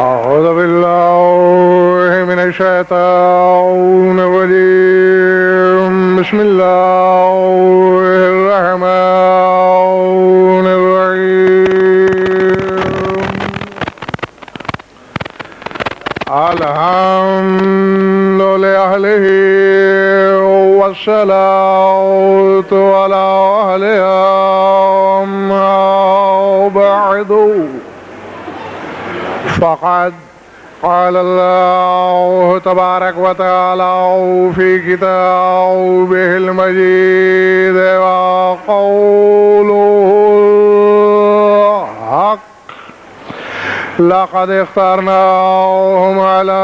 أعوذ بالله من الشيطان الرجيم بسم الله الرحمن الرحيم الحمد لله والصلاة على أهلها أما بعد فقد قال الله تبارك وتعالى في كتابه المجيد وقوله الحق لقد اخترناهم على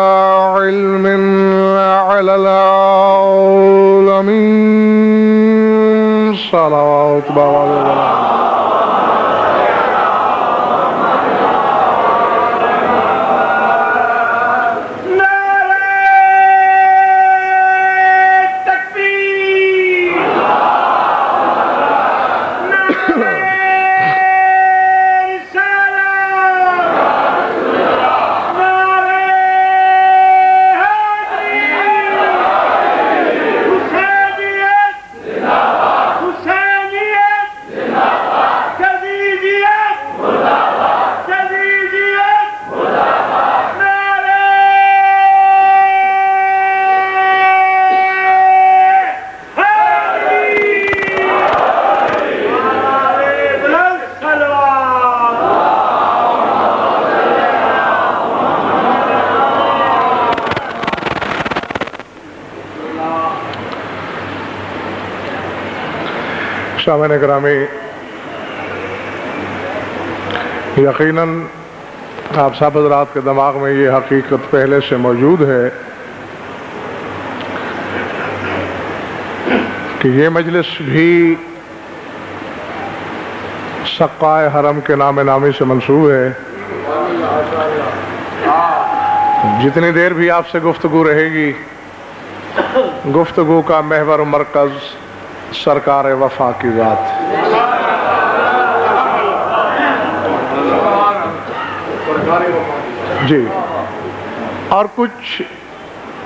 علم على العالمين صلوات الله. سامعین گرامی، یقیناً آپ سب حضرات کے دماغ میں یہ حقیقت پہلے سے موجود ہے کہ یہ مجلس بھی سقائے حرم کے نام نامی سے منسوب ہے. جتنی دیر بھی آپ سے گفتگو رہے گی، گفتگو کا محور و مرکز سرکار وفا کی ذات. جی، اور کچھ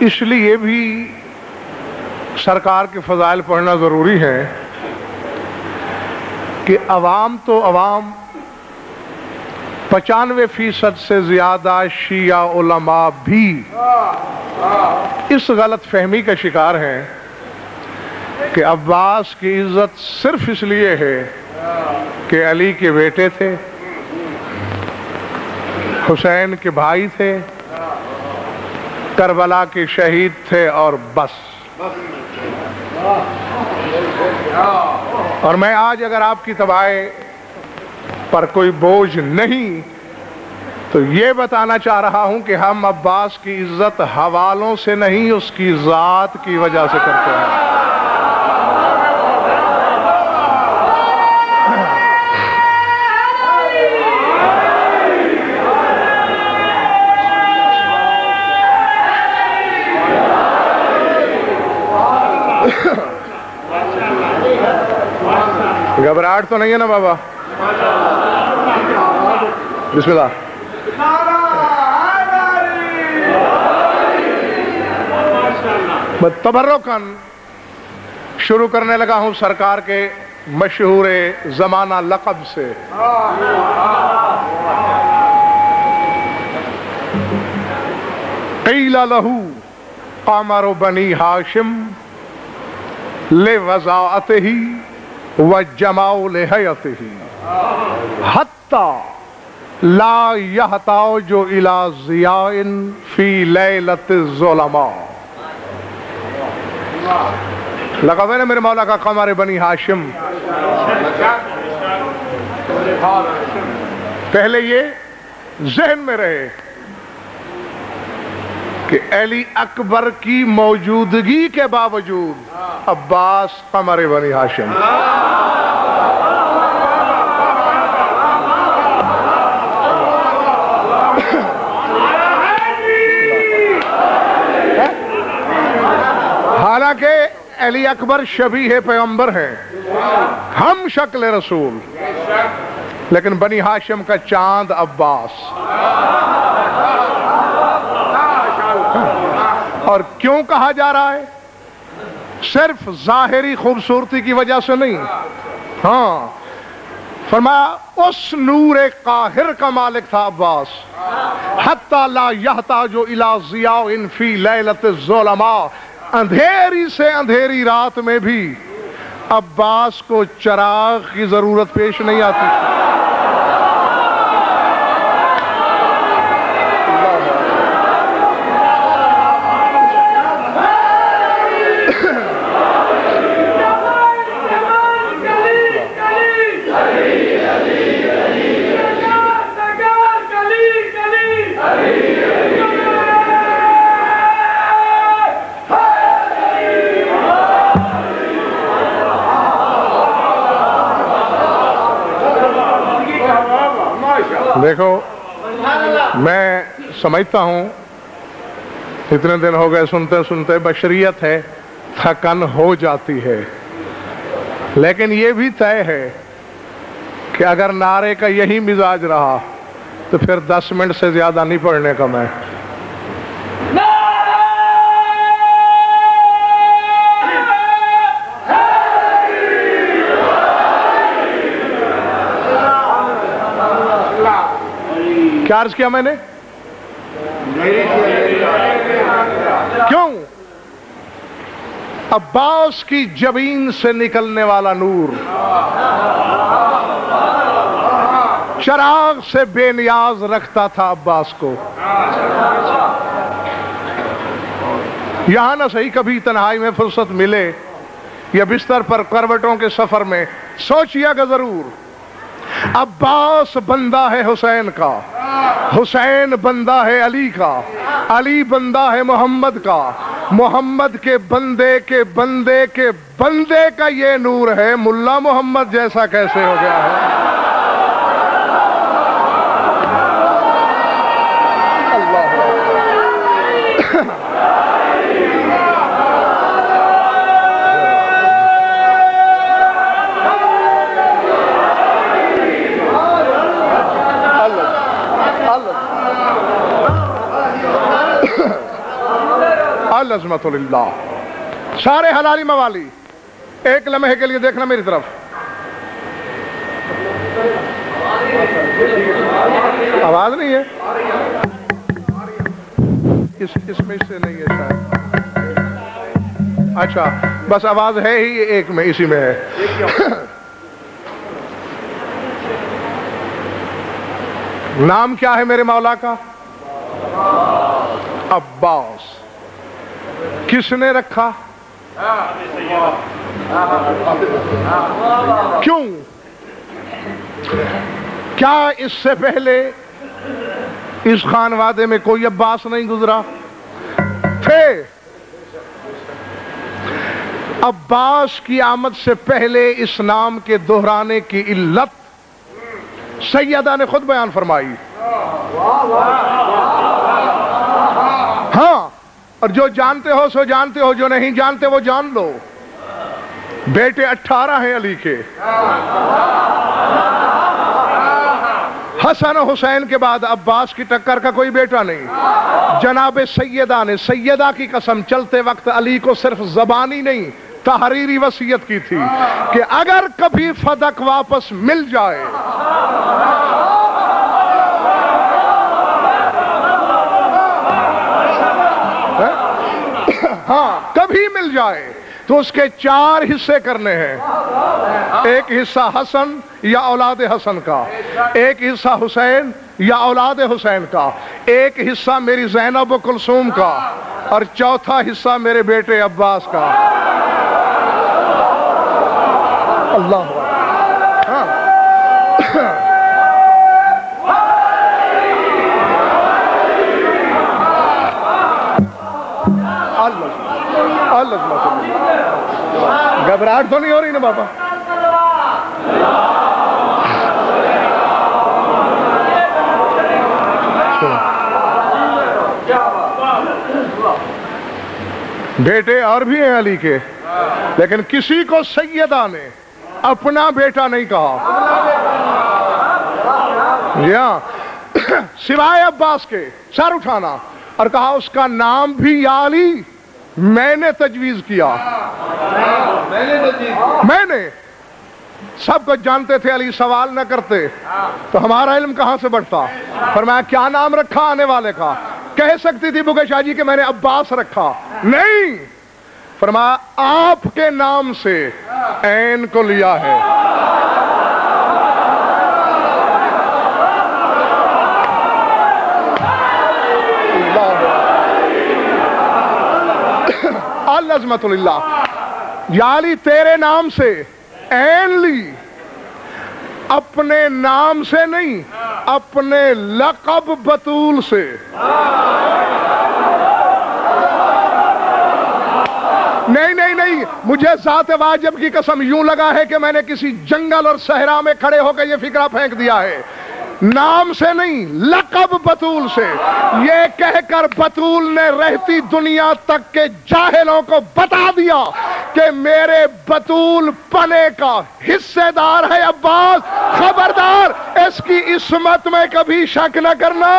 اس لیے بھی سرکار کے فضائل پڑھنا ضروری ہے کہ عوام تو عوام 95% سے زیادہ شیعہ علماء بھی اس غلط فہمی کا شکار ہیں کہ عباس کی عزت صرف اس لیے ہے کہ علی کے بیٹے تھے، حسین کے بھائی تھے، کربلا کے شہید تھے اور بس. اور میں آج اگر آپ کی تباہی پر کوئی بوجھ نہیں تو یہ بتانا چاہ رہا ہوں کہ ہم عباس کی عزت حوالوں سے نہیں، اس کی ذات کی وجہ سے کرتے ہیں. گھبراہٹ تو نہیں ہے نا بابا؟ بسم اللہ. تبرکاً شروع کرنے لگا ہوں سرکار کے مشہور زمانہ لقب سے. قیل لہ قمر بنی ہاشم لوضاعتہ وجمال حیتہ حتی لا یحتاج الی ضیاء فی لیلۃ الظلماء. لقب ہے نا میرے مولا کا قمر بنی ہاشم. پہلے یہ ذہن میں رہے کہ علی اکبر کی موجودگی کے باوجود عباس قمر بنی ہاشم. حالانکہ علی اکبر شبیہ پیغمبر ہیں، ہم شکل رسول، لیکن بنی ہاشم کا چاند عباس. اور کیوں کہا جا رہا ہے؟ صرف ظاہری خوبصورتی کی وجہ سے نہیں، ہاں فرمایا اس نور قاہر کا مالک تھا عباس، حتی لا یحتاج الی ضیاء فی لیلۃ الظلماء، اندھیری سے اندھیری رات میں بھی عباس کو چراغ کی ضرورت پیش نہیں آتی۔ دیکھو میں سمجھتا ہوں اتنے دن ہو گئے سنتے سنتے، بشریت ہے تھکن ہو جاتی ہے، لیکن یہ بھی طے ہے کہ اگر نعرے کا یہی مزاج رہا تو پھر 10 منٹ سے زیادہ نہیں پڑھنے کا میں۔ کیا عرض کیا میں نے؟ کیوں؟ عباس کی جبین سے نکلنے والا نور چراغ سے بے نیاز رکھتا تھا عباس کو۔ یہاں نہ صحیح کبھی تنہائی میں فرصت ملے یا بستر پر کروٹوں کے سفر میں سوچیا گا ضرور، عباس بندہ ہے حسین کا، حسین بندہ ہے علی کا، علی بندہ ہے محمد کا، محمد کے بندے کے بندے کے بندے کا یہ نور ہے، ملا محمد جیسا کیسے ہو گیا ہے؟ العظمت للہ۔ سارے حلالی موالی ایک لمحے کے لیے دیکھنا میری طرف، آواز نہیں ہے اس میں سے نہیں ہے شاید، اچھا بس آواز ہے ہی ایک میں، اسی میں ہے۔ نام کیا ہے میرے مولا کا؟ عباس۔ کس نے رکھا؟ کیوں؟ کیا اس سے پہلے اس خانوادے میں کوئی عباس نہیں گزرا تھے؟ عباس کی آمد سے پہلے اس نام کے دہرانے کی علت سیدہ نے خود بیان فرمائی۔ ہاں، اور جو جانتے ہو سو جانتے ہو، جو نہیں جانتے وہ جان لو۔ بیٹے 18 ہیں علی کے، حسن و حسین کے بعد عباس کی ٹکر کا کوئی بیٹا نہیں۔ جناب سیدہ نے سیدہ کی قسم چلتے وقت علی کو صرف زبانی نہیں تحریری وصیت کی تھی کہ اگر کبھی فدق واپس مل جائے ہاں کبھی مل جائے تو اس کے 4 حصے کرنے ہیں۔ ایک حصہ حسن یا اولاد حسن کا، ایک حصہ حسین یا اولاد حسین کا، ایک حصہ میری زینب و کلثوم کا، اور چوتھا حصہ میرے بیٹے عباس کا۔ اللہ گھبراہٹ تو نہیں ہو رہی نا بابا؟ بیٹے اور بھی ہیں علی کے، لیکن کسی کو سیدہ نے اپنا بیٹا نہیں کہا، جی ہاں، سوائے عباس کے۔ سر اٹھانا، اور کہا اس کا نام بھی یا علی میں نے تجویز کیا، میں نے۔ سب کچھ جانتے تھے علی سوال نہ کرتے تو ہمارا علم کہاں سے بڑھتا۔ فرمایا کیا نام رکھا آنے والے کا؟ کہہ سکتی تھی بگے شاہ جی کہ میں نے عباس رکھا، نہیں، فرمایا آپ کے نام سے عین کو لیا ہے۔ العظمت للہ، یا علی تیرے نام سے عین لی، اپنے نام سے نہیں، اپنے لقب بطول سے۔ نہیں نہیں نہیں، مجھے ذات واجب کی قسم یوں لگا ہے کہ میں نے کسی جنگل اور صحرا میں کھڑے ہو کے یہ فکرہ پھینک دیا ہے، نام سے نہیں لقب بطول سے۔ یہ کہہ کر بطول نے رہتی دنیا تک کے جاہلوں کو بتا دیا کہ میرے بطول پنے کا حصے دار ہے عباس، خبردار اس کی عصمت میں کبھی شک نہ کرنا۔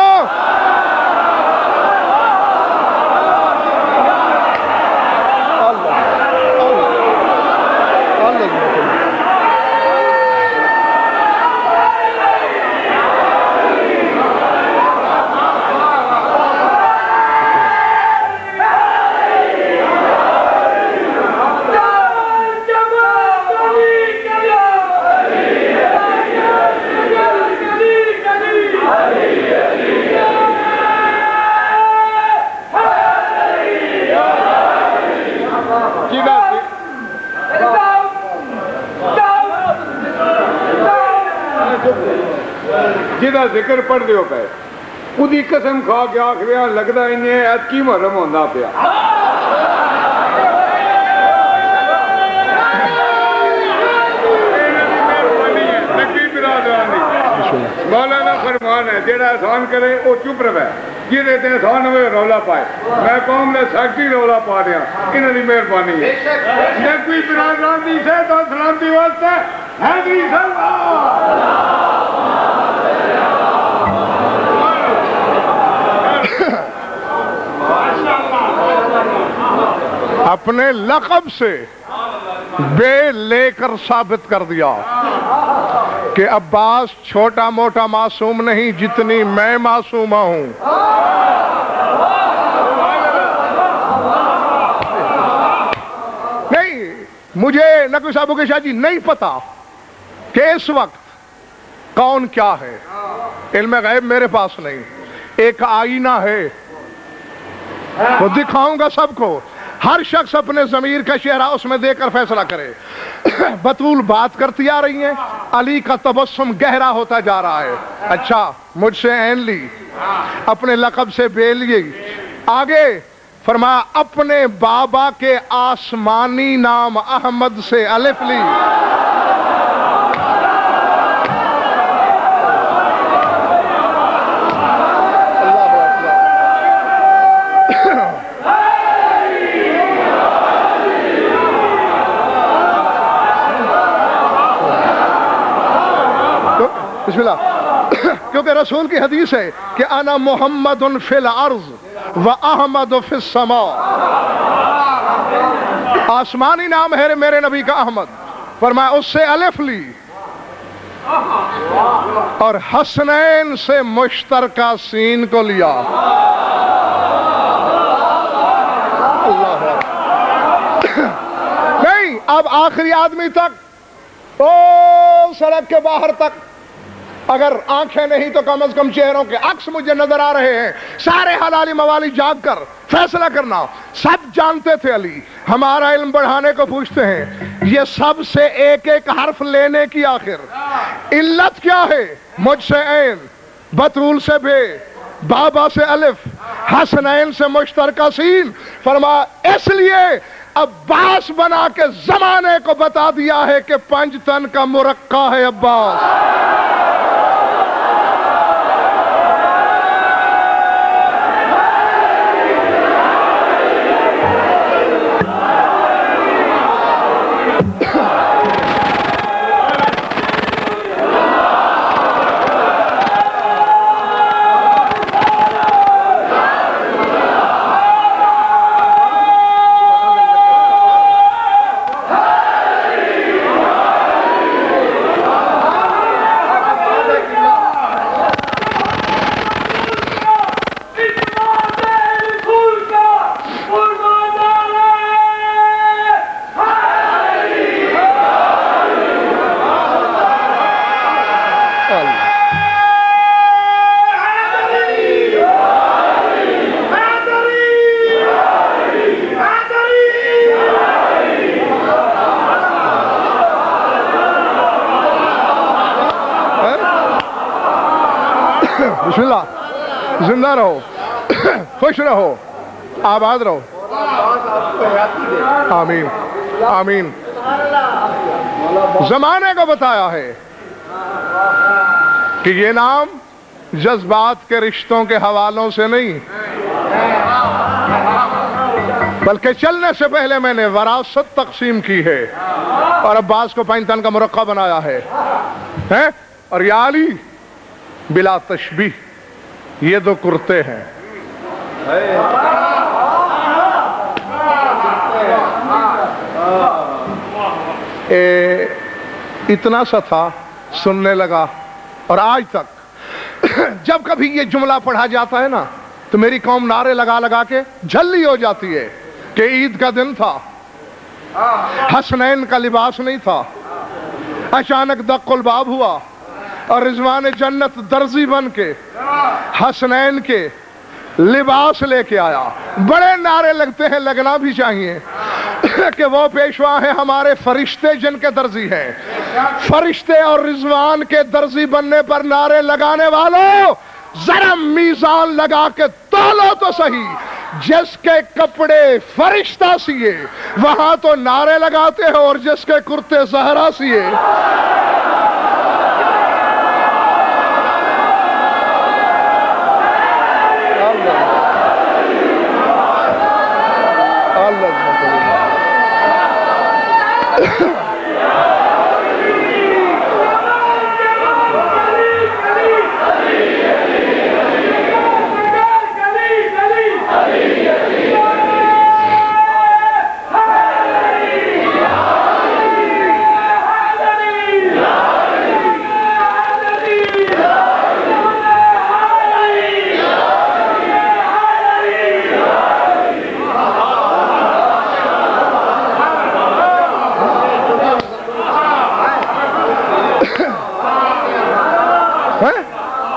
جہاں ذکر پڑھ دیو پہ خودی قسم کھا کے آخر لگتا انہیں ایتکی محرم ہونا پیا۔ مولانا فرمان ہے جیڑا احسان کرے وہ چپ رہے، جہے تے احسان ہوئے رولا پائے۔ میں قوم نے سیکٹری رولا پا دیا، انہوں کی مہربانی ہے۔ جب کوئی برادران دی سے تو سلامتی واسطے حیدری صاحب اپنے لقب سے بے لے کر ثابت کر دیا کہ عباس چھوٹا موٹا معصوم نہیں جتنی میں معصومہ ہوں۔ نہیں، مجھے نقوی صاحب کے شاہ جی نہیں پتا کہ اس وقت کون کیا ہے، علم غیب میرے پاس نہیں۔ ایک آئینہ ہے وہ دکھاؤں گا سب کو، ہر شخص اپنے ضمیر کا چہرہ اس میں دے کر فیصلہ کرے۔ بطول بات کرتی آ رہی ہیں، علی کا تبسم گہرا ہوتا جا رہا ہے۔ اچھا مجھ سے عین لی، اپنے لقب سے بے لی، آگے فرمایا اپنے بابا کے آسمانی نام احمد سے الف لی۔ بسم اللہ، کیونکہ رسول کی حدیث ہے کہ انا محمد فی الارض و احمد فی السماء، آسمانی نام ہے میرے نبی کا احمد، فرمایا اس سے الف لی اور حسنین سے مشترکہ سین کو لیا۔ نہیں، اب آخری آدمی تک، او سڑک کے باہر تک، اگر آنکھیں نہیں تو کم از کم چہروں کے عکس مجھے نظر آ رہے ہیں، سارے حلالی موالی جاگ کر فیصلہ کرنا۔ سب جانتے تھے علی، ہمارا علم بڑھانے کو پوچھتے ہیں، یہ سب سے ایک ایک حرف لینے کی آخر علت کیا ہے؟ مجھ سے عین، بطول سے بے، بابا سے الف، حسنین سے مشترکہ سین، فرمایا اس لیے عباس بنا کے زمانے کو بتا دیا ہے کہ 5 تن کا مرقع ہے عباس۔ زندہ رہو، خوش رہو، آباد رہو، آمین آمین۔ زمانے کو بتایا ہے کہ یہ نام جذبات کے رشتوں کے حوالوں سے نہیں، بلکہ چلنے سے پہلے میں نے وراثت تقسیم کی ہے اور عباس کو پینتن کا مرقع بنایا ہے، اور یا علی بلا تشبیہ یہ دو کرتے ہیں۔ اتنا سا تھا، سننے لگا، اور آج تک جب کبھی یہ جملہ پڑھا جاتا ہے نا تو میری قوم نعرے لگا لگا کے جھلی ہو جاتی ہے کہ عید کا دن تھا، حسنین کا لباس نہیں تھا، اچانک دق الباب ہوا اور رضوان جنت درزی بن کے حسنین کے لباس لے کے آیا۔ بڑے نعرے لگتے ہیں، لگنا بھی چاہیے کہ وہ پیشوا ہیں ہمارے فرشتے جن کے درزی ہیں۔ فرشتے اور رضوان کے درزی بننے پر نعرے لگانے والوں ذرا میزان لگا کے تولو تو صحیح، جس کے کپڑے فرشتہ سیے وہاں تو نعرے لگاتے ہیں، اور جس کے کرتے زہرا سیے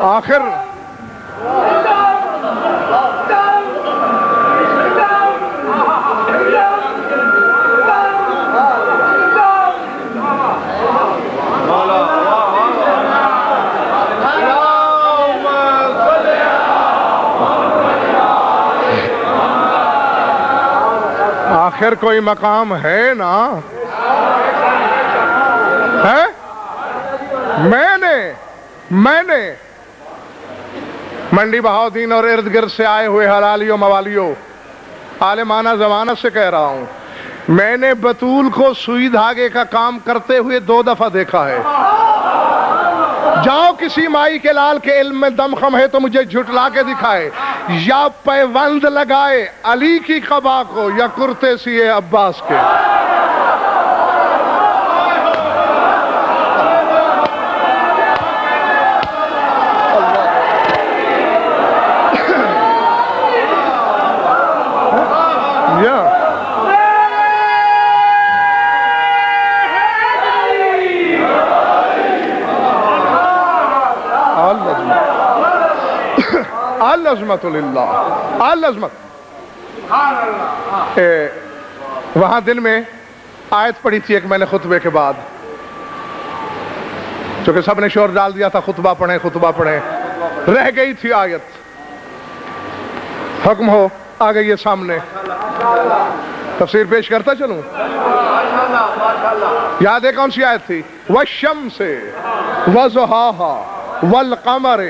آخر آخر کوئی مقام ہے نا، ہے؟ میں نے منڈی بہاؤدین اور ارد گرد سے آئے ہوئے حلالیوں موالیوں عالمانہ زمانہ سے کہہ رہا ہوں، میں نے بطول کو سوئی دھاگے کا کام کرتے ہوئے 2 دفعہ دیکھا ہے۔ جاؤ کسی مائی کے لال کے علم میں دمخم ہے تو مجھے جھٹلا کے دکھائے، یا پیوند لگائے علی کی قبا کو یا کرتے سیے عباس کے۔ العظمت للہ، العظمت۔ وہاں دن میں آیت پڑھی تھی ایک میں نے خطبے کے بعد، چونکہ سب نے شور ڈال دیا تھا خطبہ پڑھیں، رہ گئی تھی آیت، حکم ہو آ گئی ہے سامنے، تفسیر پیش کرتا چلوں۔ یاد ہے کون سی آیت تھی؟ والشمس وضحاها والقمر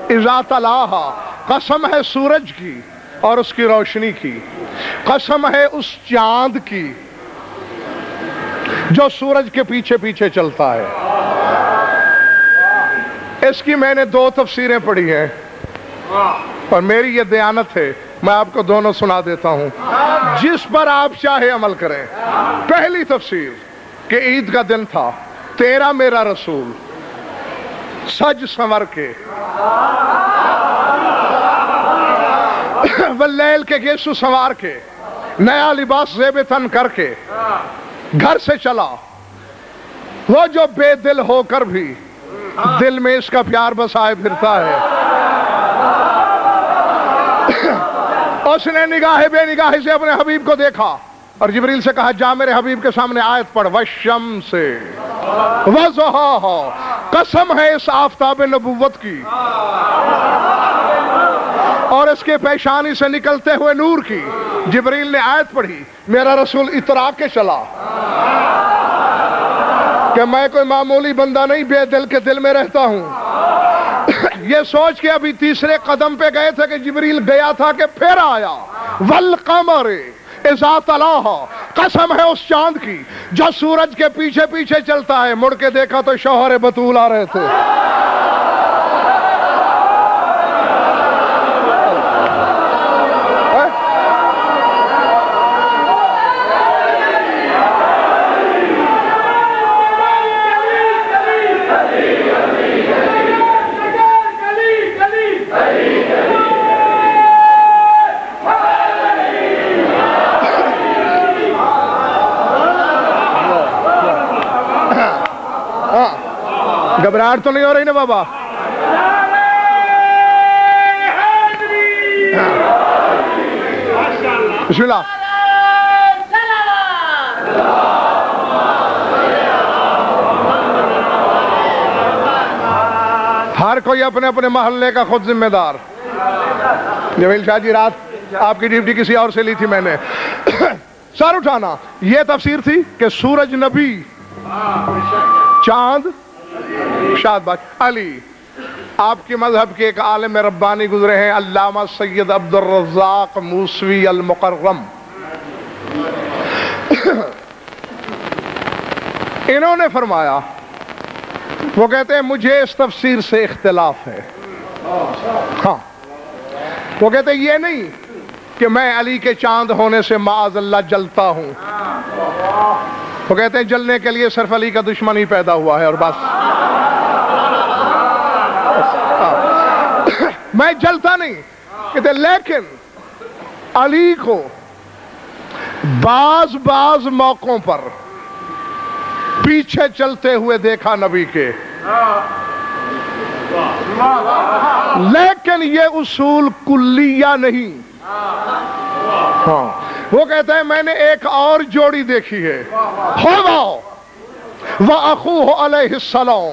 اذا تلاها، قسم ہے سورج کی اور اس کی روشنی کی، قسم ہے اس چاند کی جو سورج کے پیچھے پیچھے چلتا ہے۔ اس کی میں نے 2 تفسیریں پڑھی ہیں اور میری یہ دیانت ہے، میں آپ کو دونوں سنا دیتا ہوں، جس پر آپ چاہے عمل کریں۔ پہلی تفسیر کہ عید کا دن تھا، تیرا میرا رسول سج سنور کے واللیل کے گیسو سنوار کے نیا لباس زیب تن کر کے گھر سے چلا، وہ جو بے دل ہو کر بھی دل میں اس کا پیار بسائے پھرتا ہے۔ اس نے نگاہ بے نگاہی سے اپنے حبیب کو دیکھا اور جبریل سے کہا جا میرے حبیب کے سامنے آیت پڑھ، والشمس وضحاها، قسم ہے اس آفتاب نبوت کی اس کے پیشانی سے نکلتے ہوئے نور کی. جبریل نے آیت پڑھی, میرا رسول اترا کے چلا کہ میں کوئی معمولی بندہ نہیں, بے دل کے دل میں رہتا ہوں. یہ سوچ کے ابھی تیسرے قدم پہ گئے تھے کہ جبریل گیا تھا کہ پھر آیا. والقمر اذا تلاہا, قسم ہے اس چاند کی جو سورج کے پیچھے پیچھے چلتا ہے. مڑ کے دیکھا تو شوہر بطول آ رہے تھے. گھبراہٹ تو نہیں ہو رہی نا بابا؟ بسم اللہ. ہر کوئی اپنے اپنے محلے کا خود ذمہ دار. جمیل شاہ جی, رات آپ کی ڈیوٹی کسی اور سے لی تھی میں نے. سر اٹھانا, یہ تفسیر تھی کہ سورج نبی, چاند شاد باش. علی آپ کی مذہب کے ایک عالم ربانی گزرے ہیں, علامہ سید عبد الرزاق موسوی المکرم. انہوں نے فرمایا, وہ کہتے ہیں مجھے اس تفسیر سے اختلاف ہے. ہاں, وہ کہتے ہیں یہ نہیں کہ میں علی کے چاند ہونے سے معاذ اللہ جلتا ہوں. وہ کہتے ہیں جلنے کے لیے صرف علی کا دشمن ہی پیدا ہوا ہے اور بس. میں جلتا نہیں. کہتے لیکن علی کو بعض موقعوں پر پیچھے چلتے ہوئے دیکھا نبی کے, لیکن یہ اصول کلیہ نہیں. ہاں, وہ کہتا ہے میں نے ایک اور جوڑی دیکھی ہے, وَأَخُوهُ عَلَيْهِ السَّلَامُ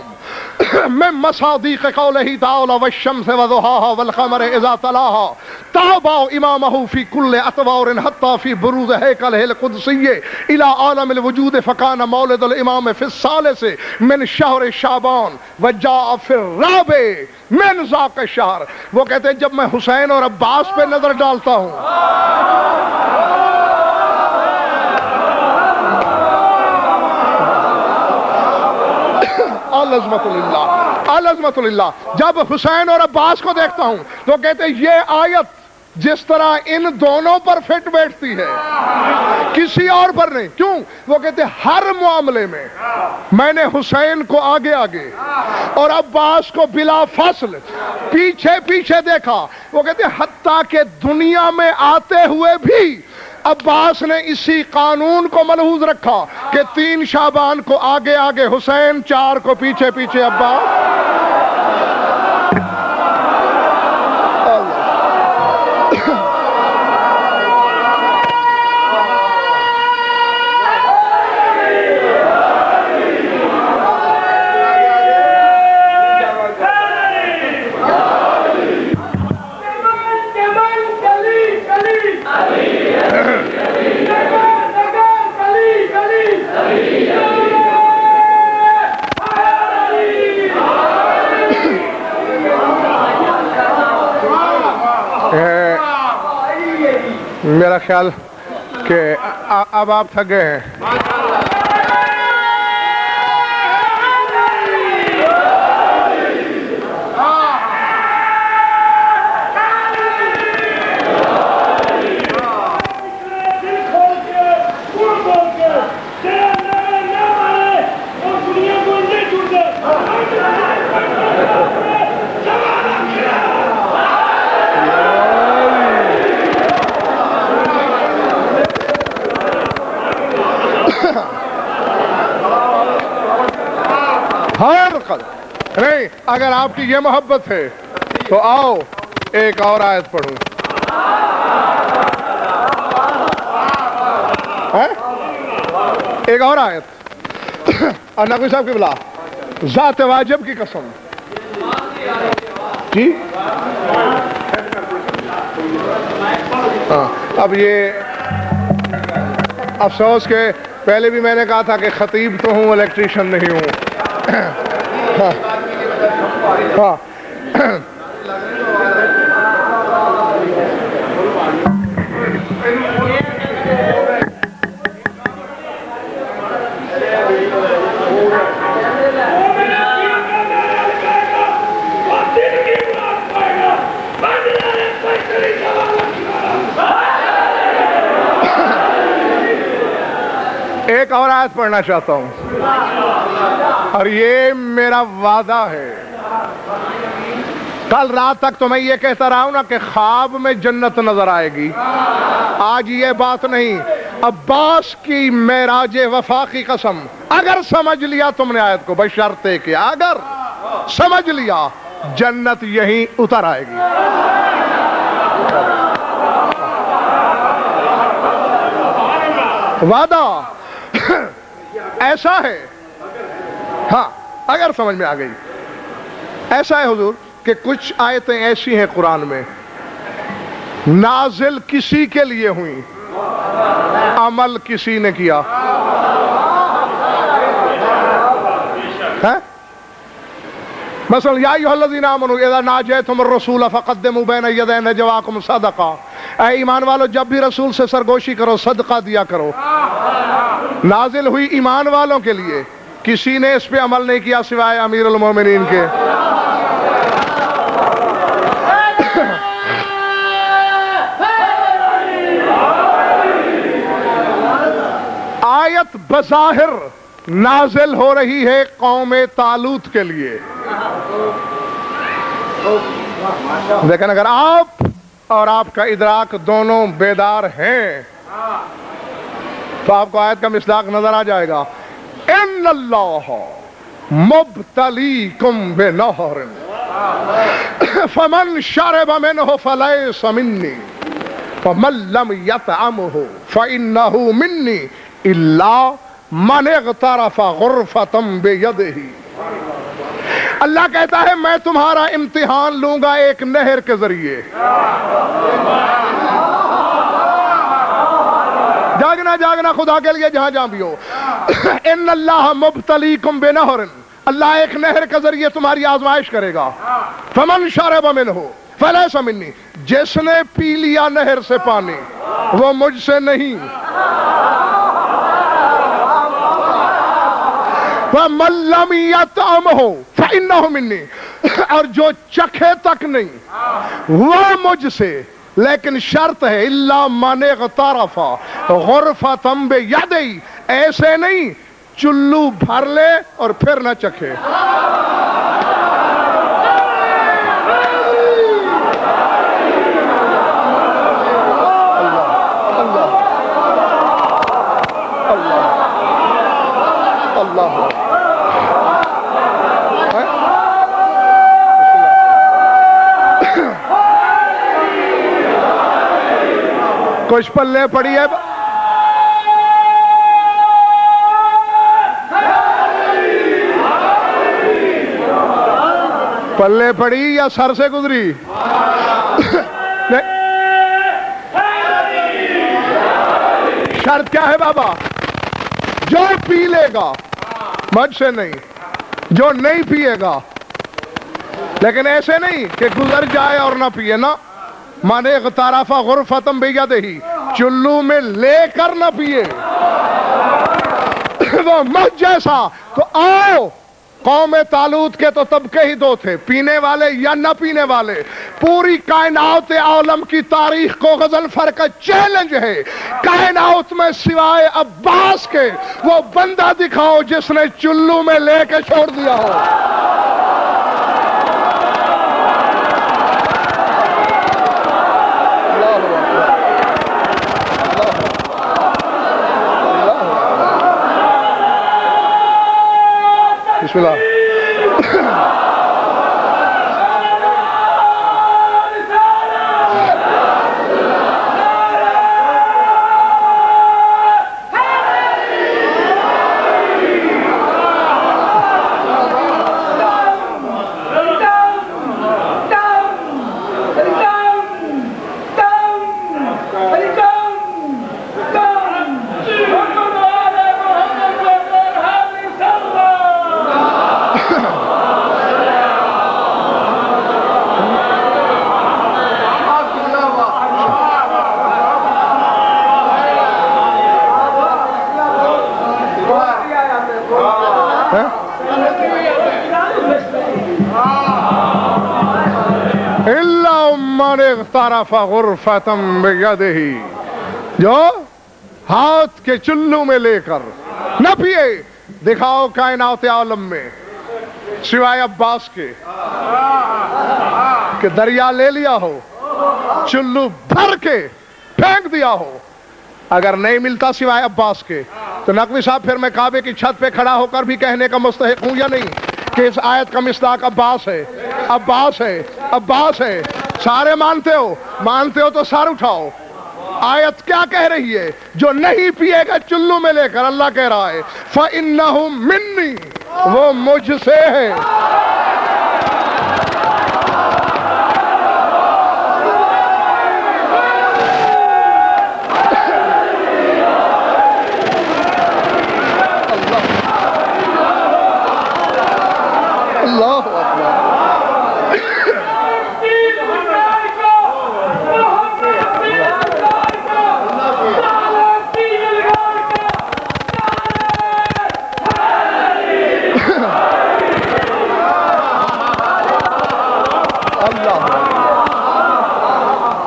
من مصادیق قوله تعالی والشمس وضحاها والقمر اذا تلاها تابع امامه في كل اطوار حتى في بروز هيكله القدسي الى عالم الوجود فكان مولد الامام في الثالث من شهر شعبان وجاء في الرابع من ذاك الشهر. وہ کہتے ہیں جب میں حسین اور عباس پہ نظر ڈالتا ہوں, العظمت للہ, العظمت للہ, جب حسین اور عباس کو دیکھتا ہوں تو کہتے ہیں یہ آیت جس طرح ان دونوں پر فٹ بیٹھتی ہے کسی اور پر نہیں. کیوں؟ وہ کہتے ہیں ہر معاملے میں نے حسین کو آگے آگے اور عباس کو بلا فاصل پیچھے پیچھے دیکھا. وہ کہتے ہیں حتیٰ کہ دنیا میں آتے ہوئے بھی عباس نے اسی قانون کو ملحوظ رکھا کہ 3 شعبان کو آگے آگے حسین, 4 کو پیچھے پیچھے عباس. میرا خیال کہ اب آپ تھک گئے ہیں. نہیں, اگر آپ کی یہ محبت ہے تو آؤ ایک اور آیت پڑھوں. ایک اور آیت. اور نقوی صاحب کی بلا ذات واجب کی قسم. جی ہاں اب یہ افسوس کہ پہلے بھی میں نے کہا تھا کہ خطیب تو ہوں الیکٹریشین نہیں ہوں. ہاں ایک اور آیت پڑھنا چاہتا ہوں اور یہ میرا وعدہ ہے. کل رات تک تو میں یہ کہتا رہا ہوں نا کہ خواب میں جنت نظر آئے گی. آج یہ بات نہیں. عباس کی معراج وفا کی قسم اگر سمجھ لیا تم نے آیت کو بشرطے کہ اگر سمجھ لیا جنت یہیں اتر آئے گی. وعدہ ایسا ہے. ہاں اگر سمجھ میں آ گئی. ایسا ہے حضور کہ کچھ آیتیں ایسی ہیں قرآن میں نازل کسی کے لیے ہوئیں عمل کسی نے کیا. مثلا یا ایھا الذین آمنوا اذا ناجیتم الرسول فقدموا بین یدی نجواکم صدقہ. اے ایمان والو جب بھی رسول سے سرگوشی کرو صدقہ دیا کرو. نازل ہوئی ایمان والوں کے لیے. کسی نے اس پہ عمل نہیں کیا سوائے امیر المومنین کے. آیت بظاہر نازل ہو رہی ہے قوم طالوت کے لیے. لیکن اگر آپ اور آپ کا ادراک دونوں بیدار ہیں تو آپ کو آیت کا مصداق نظر آ جائے گا. ان اللہ مبتلیکم بنہر فمن شرب منہ فلیس منی ومن لم یطعمہ فانہ منی الا من اغترف غرفۃ بیدہ. اللہ کہتا ہے میں تمہارا امتحان لوں گا ایک نہر کے ذریعے. جاگنا جاگنا خدا کے لیے جہاں جہاں بھی ہو. ان اللہ مبتلیکم بنہر. اللہ ایک نہر کے ذریعے تمہاری آزمائش کرے گا. فمن شرب منہ فلیس منی. جس نے پی لیا نہر سے پانی وہ مجھ سے نہیں. وَمَن لَّمْ يَطْعَمْهُ فَإِنَّهُ مِنِّي. اور جو چکھے تک نہیں وہ مجھ سے. لیکن شرط ہے اِلَّا مَنِ اغْتَرَفَ غُرْفَةً بِيَدِهِ. ایسے نہیں چلو بھر لے اور پھر نہ چکھے. کچھ پلے پڑی ہے. پلے پڑی یا سر سے گزری. شرط کیا ہے بابا؟ جو پی لے گا مجھ سے نہیں. جو نہیں پیے گا. لیکن ایسے نہیں کہ گزر جائے اور نہ پیے. نا مانے اغترف غرفۃ بیدہ. چلو میں لے کر نہ پیے وہ مجھ جیسا. تو آؤ قوم طالوت کے تو طبقے ہی دو تھے, پینے والے یا نہ پینے والے. پوری کائنات عالم کی تاریخ کو غضنفر کا چیلنج ہے, کائنات میں سوائے عباس کے وہ بندہ دکھاؤ جس نے چلو میں لے کے چھوڑ دیا ہو. بسم اللہ. من اغترف غرفة بیدہ، جو ہاتھ کے چلو میں لے کر نہ پیے، دکھاؤ کائنات عالم میں سوائے عباس کے کہ دریا لے لیا ہو، چلو بھر کے پھینک دیا ہو، اگر نہیں ملتا سوائے عباس کے تو نقوی صاحب پھر میں کعبے کی چھت پہ کھڑا ہو کر بھی کہنے کا مستحق ہوں یا نہیں کہ اس آیت کا مصداق عباس ہے، عباس ہے، عباس ہے؟ سارے مانتے ہو تو سار اٹھاؤ۔ آیت کیا کہہ رہی ہے؟ جو نہیں پیے گا چلو میں لے کر، اللہ کہہ رہا ہے فَإِنَّهُ مِنِّي، وہ مجھ سے ہے۔ اللہ اکبر۔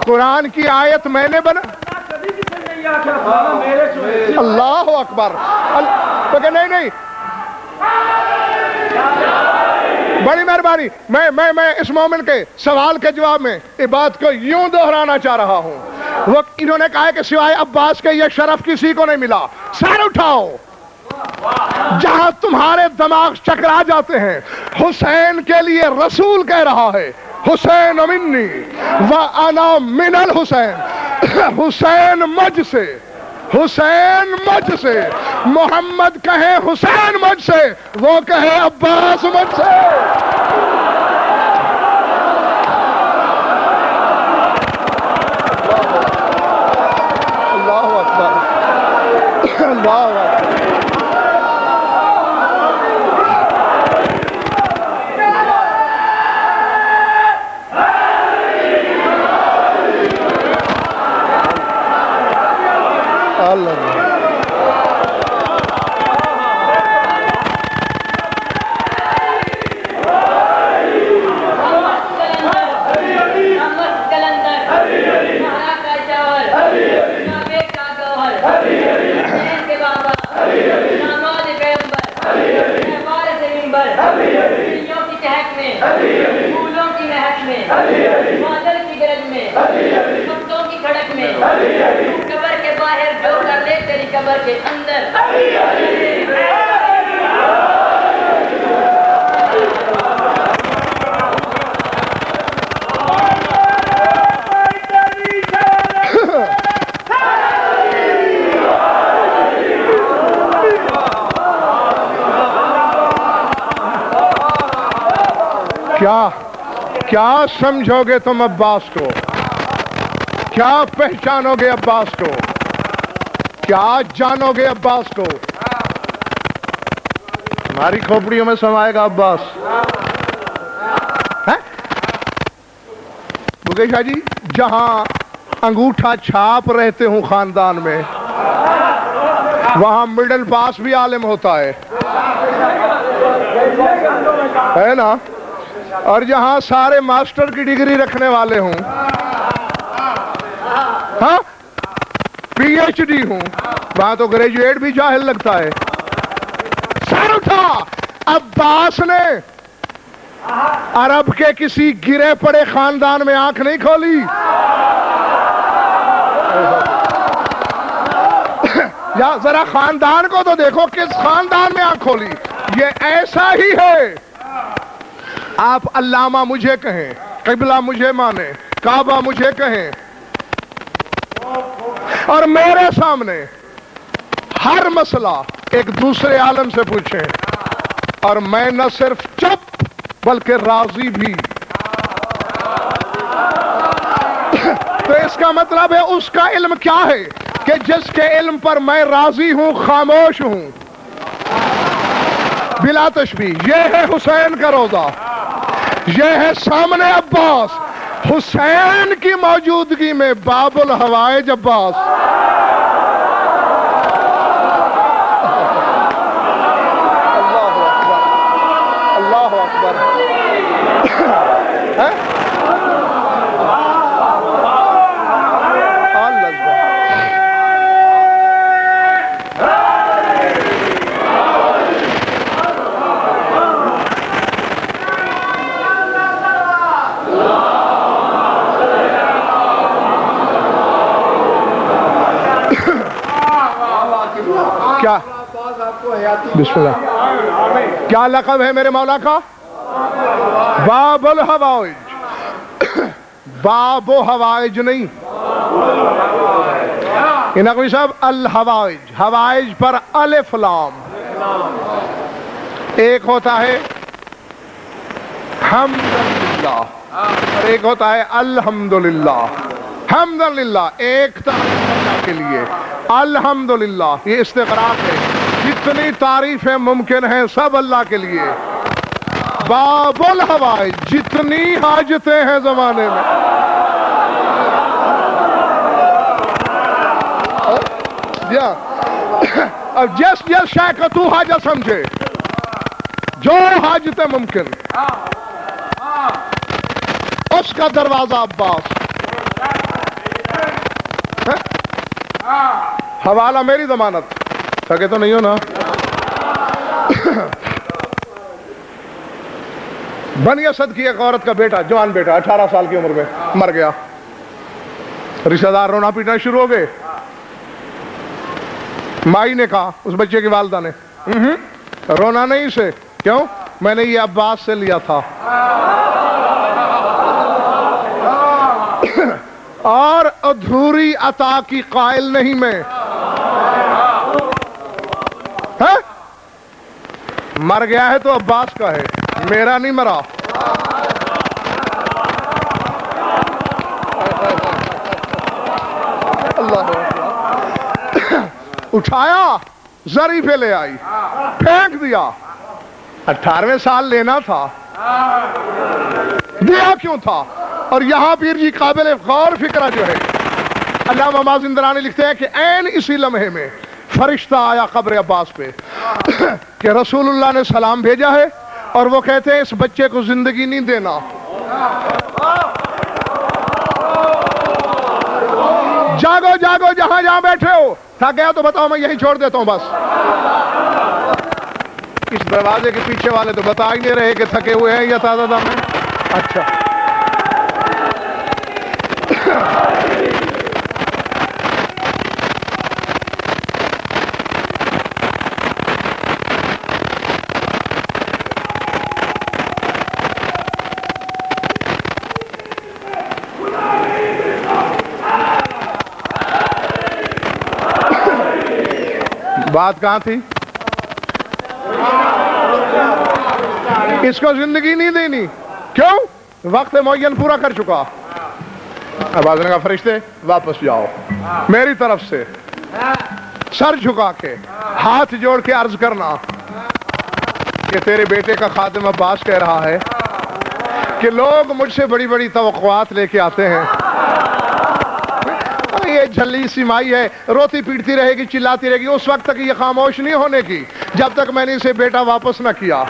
قرآن کی آیت میں نے بنا، اللہ اکبر۔ نہیں، بڑی مہربانی، میں اس مومن کے سوال کے جواب میں اس بات کو یوں دہرانا چاہ رہا ہوں، وہ انہوں نے کہا کہ سوائے عباس کے یہ شرف کسی کو نہیں ملا۔ سر اٹھاؤ، جہاں تمہارے دماغ چکرا جاتے ہیں، حسین کے لیے رسول کہہ رہا ہے حسین منی وانا من الحسین، حسین مجھ سے، حسین مجھ سے، محمد کہے حسین مجھ سے، وہ کہے عباس مجھ سے۔ اللہ اکبر، اللہ اکبر۔ قبر کے باہر جو کر لے تیری قبر کے اندر۔ کیا سمجھو گے تم عباس کو؟ کیا پہچانو گے عباس کو؟ کیا جانو گے عباس کو؟ ہماری کھوپڑیوں میں سمائے گا عباس؟ بگے شاہ جی، جہاں انگوٹھا چھاپ رہتے ہوں خاندان میں، وہاں مڈل پاس بھی عالم ہوتا ہے نا؟ اور جہاں سارے ماسٹر کی ڈگری رکھنے والے ہوں، ہاں پی ایچ ڈی ہوں، وہاں تو گریجویٹ بھی جاہل لگتا ہے۔ سر اٹھا، عباس نے عرب کے کسی گرے پڑے خاندان میں آنکھ نہیں کھولی۔ یا ذرا خاندان کو تو دیکھو، کس خاندان میں آنکھ کھولی؟ یہ ایسا ہی ہے۔ آپ علامہ مجھے کہیں، قبلہ مجھے مانے، کعبہ مجھے کہیں، اور میرے سامنے ہر مسئلہ ایک دوسرے عالم سے پوچھیں، اور میں نہ صرف چپ بلکہ راضی بھی۔ تو اس کا مطلب ہے اس کا علم کیا ہے کہ جس کے علم پر میں راضی ہوں، خاموش ہوں، بلا تشبیہ۔ یہ ہے حسین کا روضہ، یہ ہے سامنے عباس، حسین کی موجودگی میں باب الحوائج عباس۔ اللہ اکبر، اللہ اکبر۔ بسم اللہ. کیا لقب ہے میرے مولا کا؟ باب الحوائج. باب و حوائج نہیں. نقوی صاحب الحوائج، حوائج پر الف لام. ایک ہوتا ہے حمدللہ اور ایک ہوتا ہے الحمدللہ. حمدللہ ایک تعریف کے لیے، الحمدللہ یہ استغراق ہے. جتنی تعریفیں ممکن ہیں سب اللہ کے لیے. باب الحوائج، جتنی حاجتیں ہیں زمانے میں. اب جس شے کا تو حاجت سمجھے، جو حاجتیں ممکن، اس کا دروازہ عباس. حوالہ میری ضمانت. تھکے تو نہیں ہو نا؟ بنی اسد کی ایک عورت کا بیٹا، جوان بیٹا 18 سال کی عمر میں مر گیا. رشتہ دار رونا پیٹنا شروع ہو گئے. مائی نے کہا، اس بچے کی والدہ نے، رونا نہیں سے. کیوں؟ میں نے یہ عباس سے لیا تھا اور ادھوری عطا کی قائل نہیں میں. مر گیا ہے تو عباس کا ہے، میرا نہیں مرا. اللہ اٹھایا، زری پہ لے آئی، پھینک دیا. 18ویں سال لینا تھا، دیا کیوں تھا؟ اور یہاں پیر جی قابل غور فکرہ جو ہے، علامہ مازندرانی لکھتے ہیں کہ عین اسی لمحے میں فرشتہ آیا قبر عباس پہ کہ رسول اللہ نے سلام بھیجا ہے اور وہ کہتے ہیں اس بچے کو زندگی نہیں دینا. جاگو جاگو جہاں جہاں بیٹھے ہو. تھک گیا تو بتاؤ، میں یہیں چھوڑ دیتا ہوں بس. اس دروازے کے پیچھے والے تو بتا ہی نہیں رہے کہ تھکے ہوئے ہیں یا تازہ دم ہیں. اچھا بات کہاں تھی؟ اس کو زندگی نہیں دینی. کیوں؟ وقت معین پورا کر چکا. اب آج نے کہا فرشتے واپس جاؤ. میری طرف سے سر جھکا کے ہاتھ جوڑ کے عرض کرنا کہ تیرے بیٹے کا خادم عباس کہہ رہا ہے کہ لوگ مجھ سے بڑی بڑی توقعات لے کے آتے ہیں. یہ جھلی سی مائی ہے، روتی پیٹتی رہے گی، چلاتی رہے گی، اس وقت تک یہ خاموش نہیں ہونے کی جب تک میں نے اسے بیٹا واپس نہ کیا.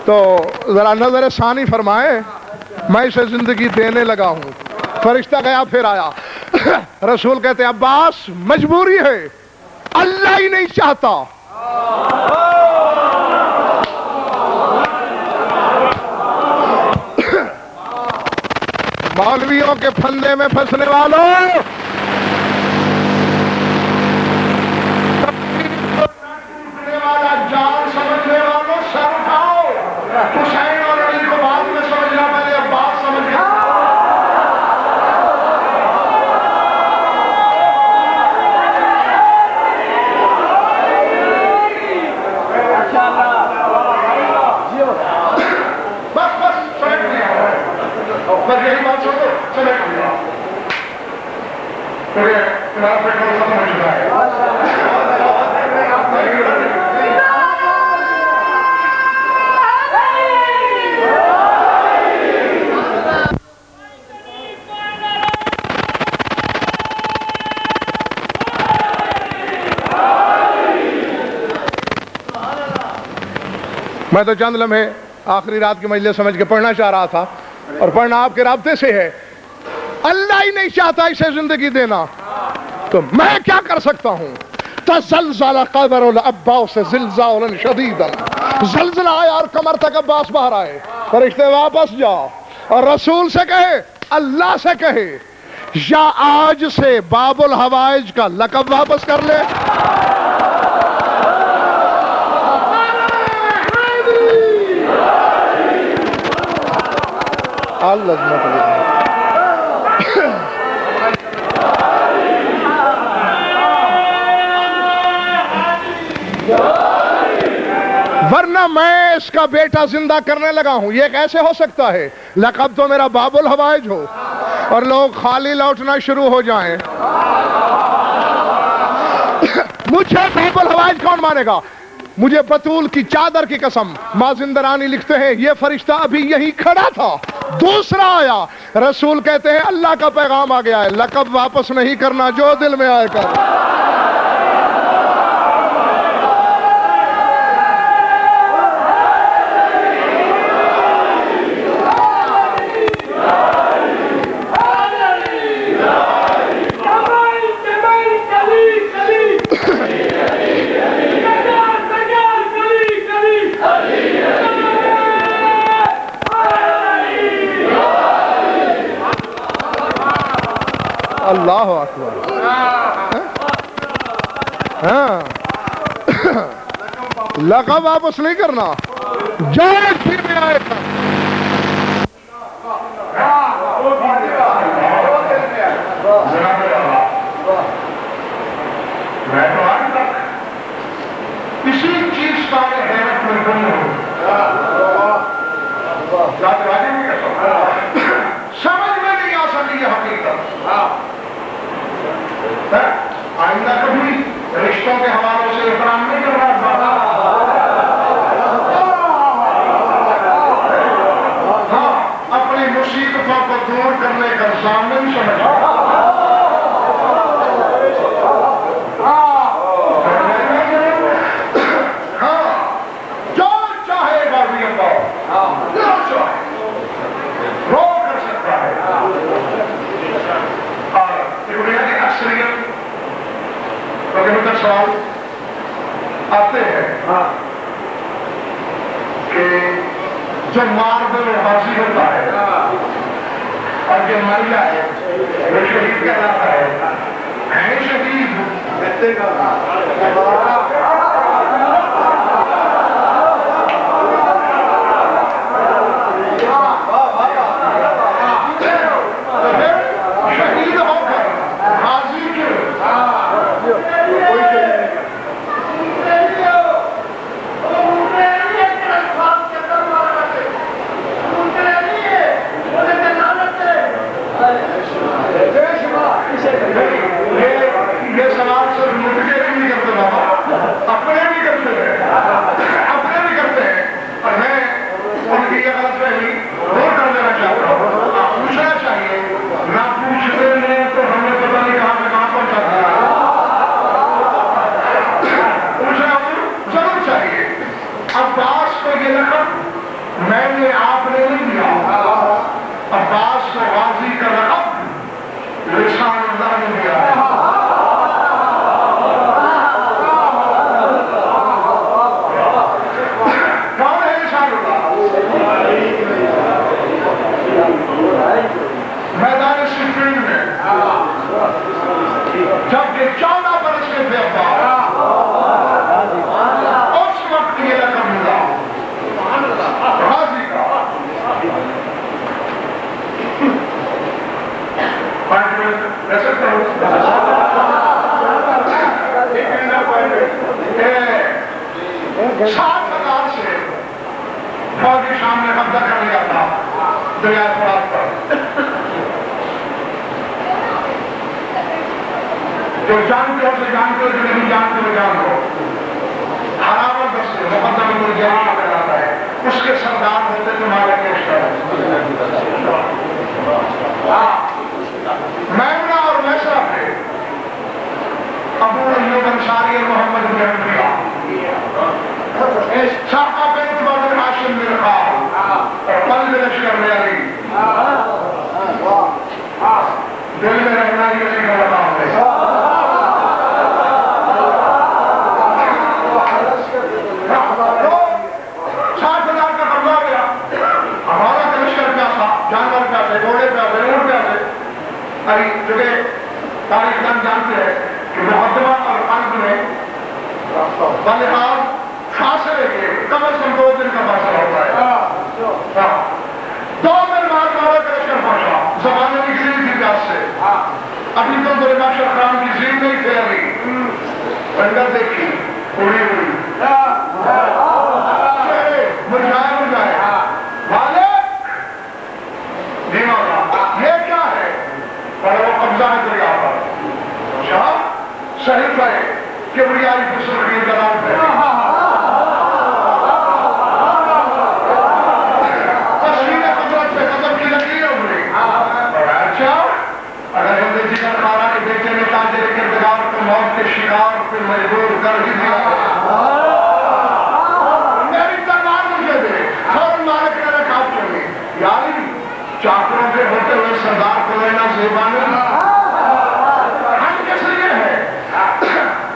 تو ذرا نظر ثانی فرمائے، میں اسے زندگی دینے لگا ہوں. فرشتہ گیا پھر آیا. رسول کہتے ہیں عباس مجبوری ہے، اللہ ہی نہیں چاہتا. مولویوں کے پھندے میں پھنسنے والوں، جان سمجھنے والوں سر اٹھاؤ. حسین اور علی کو بعد میں سمجھنا، پہلے عباس سمجھنا. بس یہی بات چھوڑو، چلے میں تو چند لمحے آخری رات کی مجلس سمجھ کے پڑھنا چاہ رہا تھا، اور پڑھنا آپ کے رابطے سے ہے. اللہ ہی نہیں چاہتا اسے زندگی دینا، تو میں کیا کر سکتا ہوں؟ تزلزل قبر العباس زلزالا شدیدا. زلزلہ آیا اور کمر تک عباس باہر آئے. فرشتے واپس جاؤ اور رسول سے کہے، اللہ سے کہے، یا آج سے باب الحوائج کا لقب واپس کر لے. ورنہ میں اس کا بیٹا زندہ کرنے لگا ہوں، یہ کیسے ہو سکتا ہے؟ لقب تو میرا باب الحوائج ہو اور لوگ خالی لوٹنا شروع ہو جائیں۔ مجھے باب الحوائج کون مانے گا؟ مجھے بطول کی چادر کی قسم، مازندرانی لکھتے ہیں یہ فرشتہ ابھی یہی کھڑا تھا، دوسرا آیا، رسول کہتے ہیں اللہ کا پیغام آ گیا ہے، لقب واپس نہیں کرنا، جو دل میں آئے کر۔ اللہ اکبر۔ ہاں لقب واپس نہیں کرنا، جو دل میں آئے کر۔ میں تو آج تک کسی چیز کا حیرت میں نہیں ہوں، سمجھ میں نہیں آ سکی یہ حقیقت۔ آئندہ کبھی رشتوں کے حوالوں سے احترام نہیں کر رہا، ہاں اپنی مصیبتوں کو دور کرنے کا الزام نہیں سمجھا۔ سوال آتے ہیں کہ جو ماربل حاصل ہوتا ہے اور جو مر جائے وہ شہید کہلاتا ہے شہید شہید ہو کر حاضر یہ سوال صرف مجھے نہیں کرتے بابا، اپنے بھی کرتے ہیں اور میں ان کی یہ غلط فہمی دور کر دینا چاہتا ہوں۔ پوچھنا چاہیے، نہ پوچھتے ہیں تو ہمیں پتہ نہیں کہاں سے کہاں پہنچا دیا۔ پوچھنا ضرور چاہیے۔ عباس کو یہ لقب میں نے آپ نے نہیں دیا، عباس کو غازی کا لقب لسان اللہ نے دیا ہے۔ کون ہے لسان اللہ؟ میدان صفین میں جب کہ 14 برس کے تھے عباس، اس وقت یہ لقب ملا غازی کا۔ ایسے کرو 60,000 سے فوجی شام نے قبضہ کر لیا تھا دریائے فرات پر۔ جو جانتے ہو سے جانتے ہو، جو نہیں جانتے ہو جان ہو، حرامت دستے مقدمہ الجریمہ کہلاتا ہے، اس کے سردار ہوتے تمہارے کیشتر۔ میمنہ اور میسرہ پہ ابو ایوب انصاری اور محمد بن حنفیہ، صحابہ بنت بن ہاشم بن رقاب اور قلب لشکر میں علی، دل میں رہنا ہی اسی کا مقام ہے۔ 60,000 کا قبضہ ہو گیا، ہمارا لشکر کیا تھا، جانور کیا تھے، گھوڑے کیا تھے، اونٹ کیا تھے۔ چونکہ تاریخ دان جانتے ہیں کہ مقدمہ اور قلب میں بلحاظ فاصلے کے کم از کم 2 دن کا فاصلہ ہوتا ہے۔ 2 دن بعد لحاظ سے ابھی تو درگاہ شرخان کی زین نہیں تھے ابھی اندر دیکھی اڑی اڑی مرجائے مرجائے مالک دھیما یہ کیا ہے پر وہ قبضہ ہے دریا پر شاہ صحیح ہے کہ بریائی فسر کی دلال ہے تصویر قدرت پہ قدر کی لگی ابری اچھا اگر ہندے جگر خارا کے بیٹے نے تاجر کردگار کو موت کے شکار پھر مجبور کر ہی دیا میری تلوار مجھے دے اور مالک نے رکھا چلی یاری چاکروں کے ہوتے ہوئے سردار کو لینا زیبانی ہم کس لیے ہے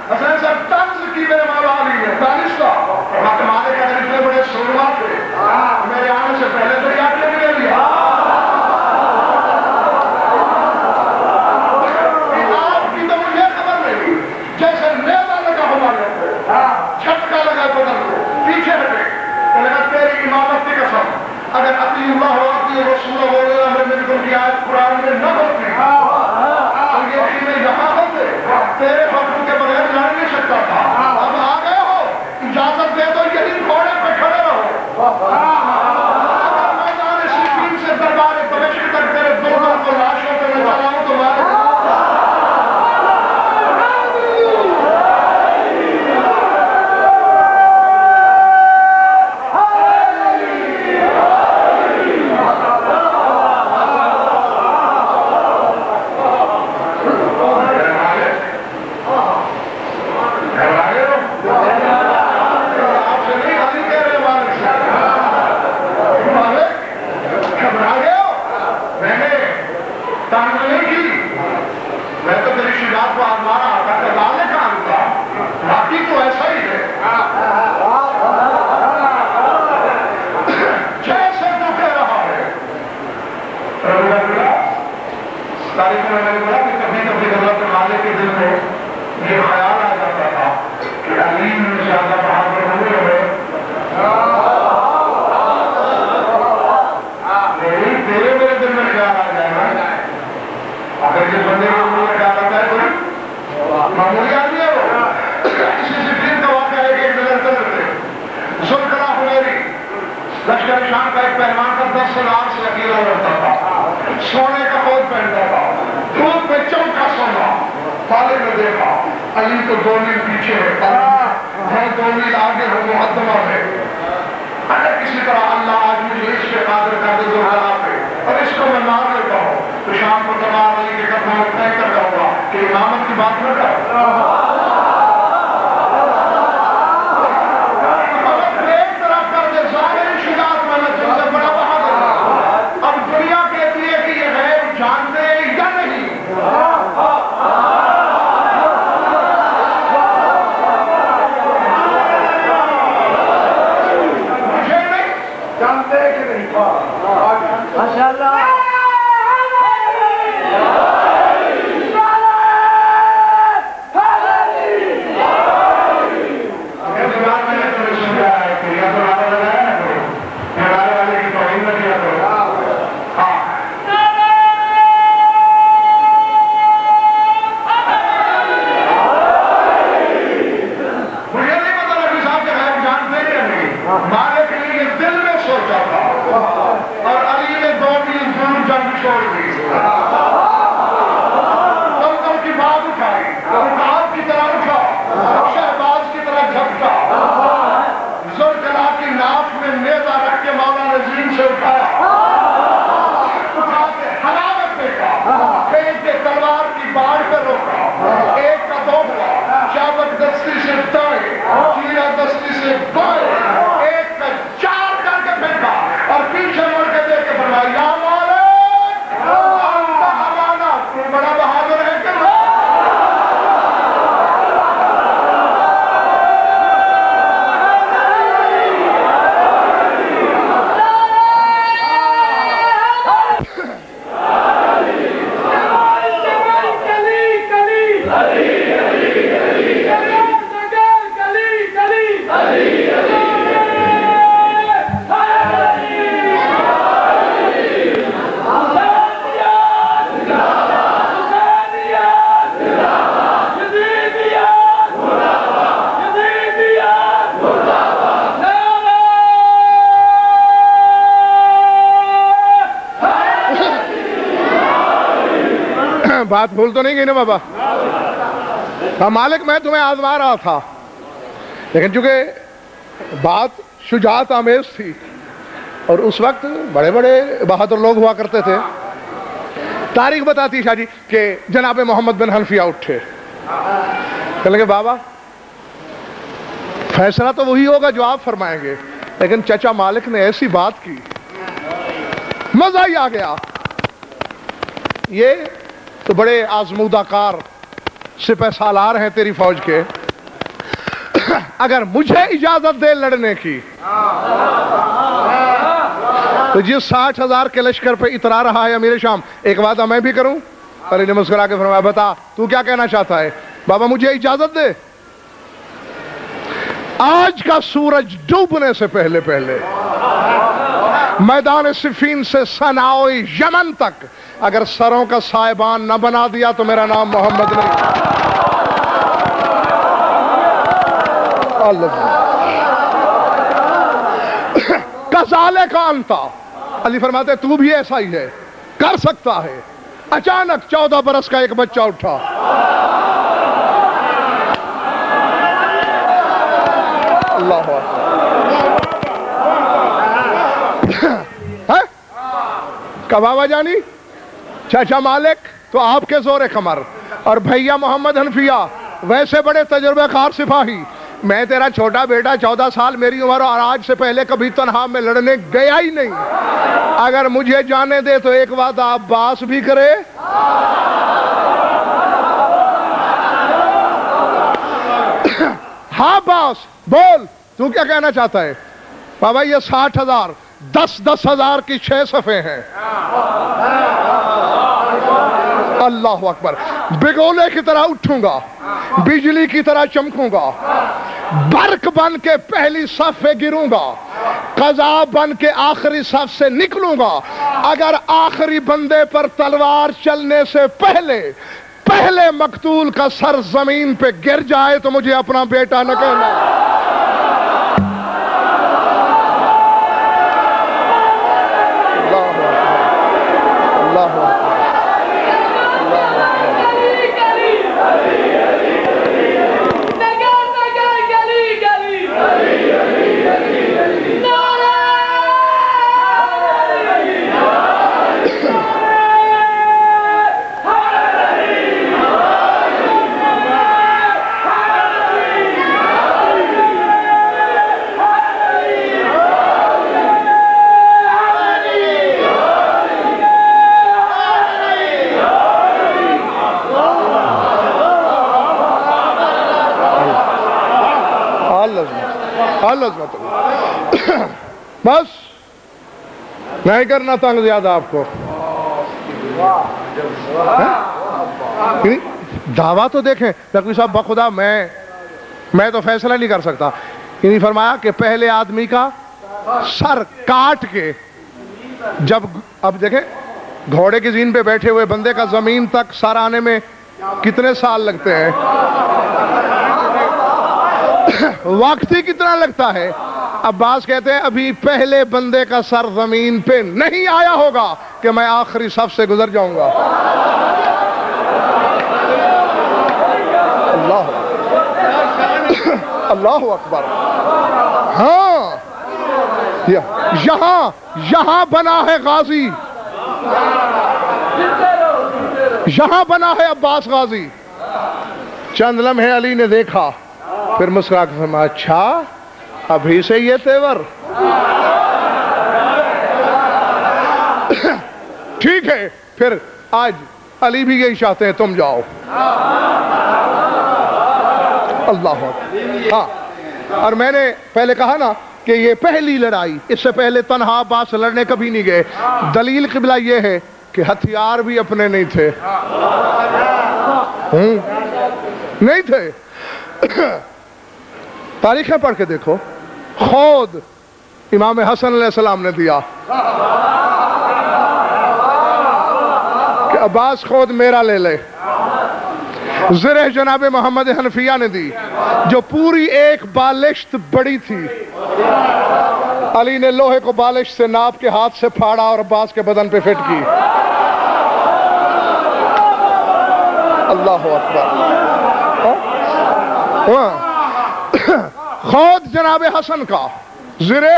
اصل سب طنز کی میرے مولا علی ہے دانشتہ وقت مالک اگر اتنے بڑے سورما تھے میرے آنے سے پہلے تو یاد لے لیا جیسے نیزہ لگا ہمارے جھٹکا لگا بدل کو پیچھے ہٹے تو لگا تیری امامت کی قسم اگر اطیع اللہ و اطیع رسول و اولی الامر منکم کی آیت قرآن میں نہ ہوتی تو یہ میں یہاں ہوتے تیرے حکم کے بغیر لڑ نہیں سکتا تھا اب آ گئے ہو اجازت دے دو یہی گھوڑے پہ کھڑے رہو میدان صفین سے دربار دمشق تک تیرے دونوں کو لاشوں پہ نظر آؤں تو مارے لشکر شام کا ایک پہلوان کا 10 سال سے اکیلا رہتا تھا سونے کا کوٹ پہنتا تھا دودھ پہ چمکا سونا والے نے دیکھا علی تو 2 میل پیچھے ہے 2 میل آگے ہو مقدمہ ہے اگر کسی طرح اللہ آج مجھے اس کے قادر کر دے زلزلہ پہ اور اس کو میں مار لیتا ہوں تو شام کو تمام علی کے قدموں میں طے کر جاؤں گا کہ امامت کی بات نہ کر بات بھول تو نہیں گئی نا بابا؟ ہاں مالک میں تمہیں آزما رہا تھا، لیکن چونکہ بات شجاعت آمیز تھی اور اس وقت بڑے بڑے بہادر لوگ ہوا کرتے تھے. تاریخ بتاتی شاہ جی کہ جناب محمد بن حنفیہ اٹھے، کہنے لگے بابا فیصلہ تو وہی ہوگا جو آپ فرمائیں گے، لیکن چچا مالک نے ایسی بات کی مزہ ہی آ گیا. یہ تو بڑے آزمودہ کار سپہ سالار ہیں تیری فوج کے، اگر مجھے اجازت دے لڑنے کی تو جس 60,000 کے لشکر پہ اترا رہا ہے امیر شام، ایک وعدہ میں بھی کروں. علی نے مسکرا کے فرمایا بتا تو کیا کہنا چاہتا ہے؟ بابا مجھے اجازت دے، آج کا سورج ڈوبنے سے پہلے پہلے میدان صفین سے صنعاء یمن تک اگر سروں کا سائبان نہ بنا دیا تو میرا نام محمد نہیں. کذالک انتا، علی فرماتے تو بھی ایسا ہی ہے، کر سکتا ہے. اچانک 14 برس کا ایک بچہ اٹھا، اللہ کبابا جانی چاچا مالک تو آپ کے زور کمر، اور بھیا محمد حنفیہ ویسے بڑے تجربہ کار سپاہی. میں تیرا چھوٹا بیٹا 14 سال میری عمر اور آج سے پہلے کبھی تنہا میں لڑنے گیا ہی نہیں. اگر مجھے جانے دے تو ایک وعدہ عباس بھی کرے. ہاں عباس بول تو کیا کہنا چاہتا ہے؟ بابا یہ 60,000 10,000 کی 6 صفیں ہیں. اللہ اکبر. بگولے کی طرح اٹھوں گا، بجلی کی طرح چمکوں گا، برق بن کے پہلی صف پہ گروں گا، قضا بن کے آخری صف سے نکلوں گا. اگر آخری بندے پر تلوار چلنے سے پہلے مقتول کا سر زمین پہ گر جائے تو مجھے اپنا بیٹا نہ کہنا. بس نہیں کرنا تنگ زیادہ آپ کو. دعویٰ تو دیکھیں لکھوی صاحب، بخدا میں تو فیصلہ نہیں کر سکتا. انہیں فرمایا کہ پہلے آدمی کا سر کاٹ کے، جب اب دیکھیں گھوڑے کی زین پہ بیٹھے ہوئے بندے کا زمین تک سر آنے میں کتنے سال لگتے ہیں، وقت ہی کتنا لگتا ہے. عباس کہتے ہیں ابھی پہلے بندے کا سر زمین پہ نہیں آیا ہوگا کہ میں آخری صف سے گزر جاؤں گا. اللہ اکبر. ہاں یہاں بنا ہے غازی، یہاں بنا ہے عباس غازی. چند لمحے علی نے دیکھا، پھر مسکرا کے فرمایا اچھا ابھی سے یہ تیور، ٹھیک ہے. پھر آج علی بھی یہی چاہتے ہیں تم جاؤ. اللہ ہاں. اور میں نے پہلے کہا نا کہ یہ پہلی لڑائی، اس سے پہلے تنہا عباس لڑنے کبھی نہیں گئے. دلیل قبلہ یہ ہے کہ ہتھیار بھی اپنے نہیں تھے، نہیں تھے. تاریخیں پڑھ کے دیکھو، خود امام حسن علیہ السلام نے دیا کہ عباس خود میرا لے لے. زرہ جناب محمد حنفیہ نے دی جو پوری ایک بالشت بڑی تھی. علی نے لوہے کو بالشت سے ناپ کے ہاتھ سے پھاڑا اور عباس کے بدن پہ فٹ کی. اللہ اکبر. خود جناب حسن کا زرے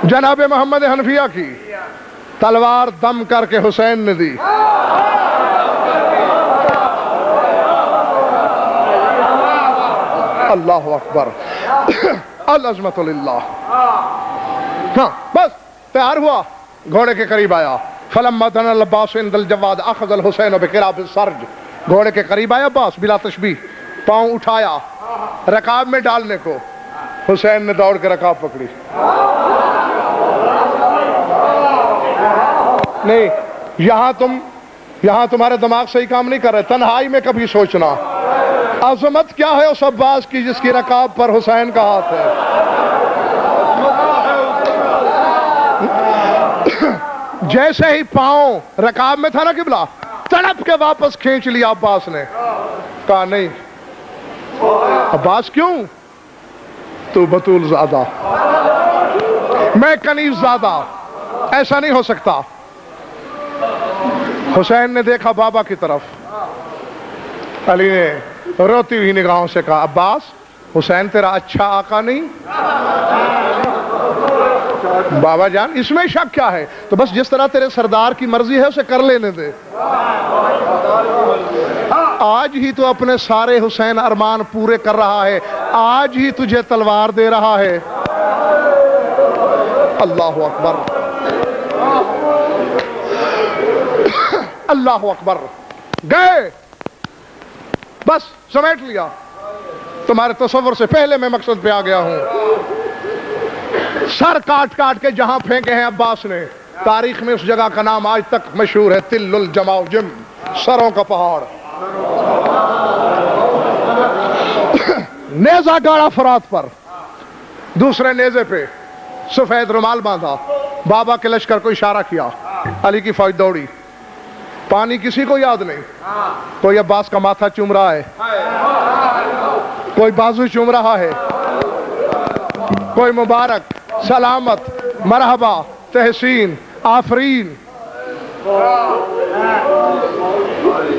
جناب محمد حنفیہ کی تلوار دم کر کے حسین نے دی. اللہ اکبر. العظمت للہ. ہاں بس تیار ہوا, گھوڑے کے قریب آیا. فلما دنا العباس عند الجواد اخذ الحسین بقراب السرج. گھوڑے کے قریب آیا عباس بلا تشبیہ, پاؤں اٹھایا رکاب میں ڈالنے کو. حسین نے دوڑ کے رکاب پکڑی. نہیں, یہاں تمہارے دماغ صحیح کام نہیں کر رہے. تنہائی میں کبھی سوچنا عظمت کیا ہے اس عباس کی جس کی رکاب پر حسین کا ہاتھ ہے. جیسے ہی پاؤں رکاب میں تھا نا قبلہ, تڑپ کے واپس کھینچ لیا عباس نے. کہا نہیں عباس کیوں, تو بطول زادہ, میں کنیز زادہ, ایسا نہیں ہو سکتا. حسین نے دیکھا بابا کی طرف. علی نے روتی ہوئی نگاہوں سے کہا عباس حسین تیرا اچھا آقا نہیں؟ بابا جان اس میں شک کیا ہے, تو بس جس طرح تیرے سردار کی مرضی ہے اسے کر لینے دے. آج ہی تو اپنے سارے حسین ارمان پورے کر رہا ہے, آج ہی تجھے تلوار دے رہا ہے. اللہ اکبر. اللہ اکبر. گئے, بس سمیٹ لیا. تمہارے تصور سے پہلے میں مقصد پہ آ گیا ہوں. سر کاٹ کاٹ کے جہاں پھینکے ہیں عباس نے, تاریخ میں اس جگہ کا نام آج تک مشہور ہے, تل الجماجم, سروں کا پہاڑ. نیزہ گاڑا فرات پر, دوسرے نیزے پہ سفید رومال باندھا, بابا کے لشکر کو اشارہ کیا. علی کی فوج دوڑی. پانی کسی کو یاد نہیں. کوئی عباس کا ماتھا چوم رہا ہے, کوئی بازو چوم رہا ہے, کوئی مبارک, سلامت, مرحبا, تحسین, آفرین.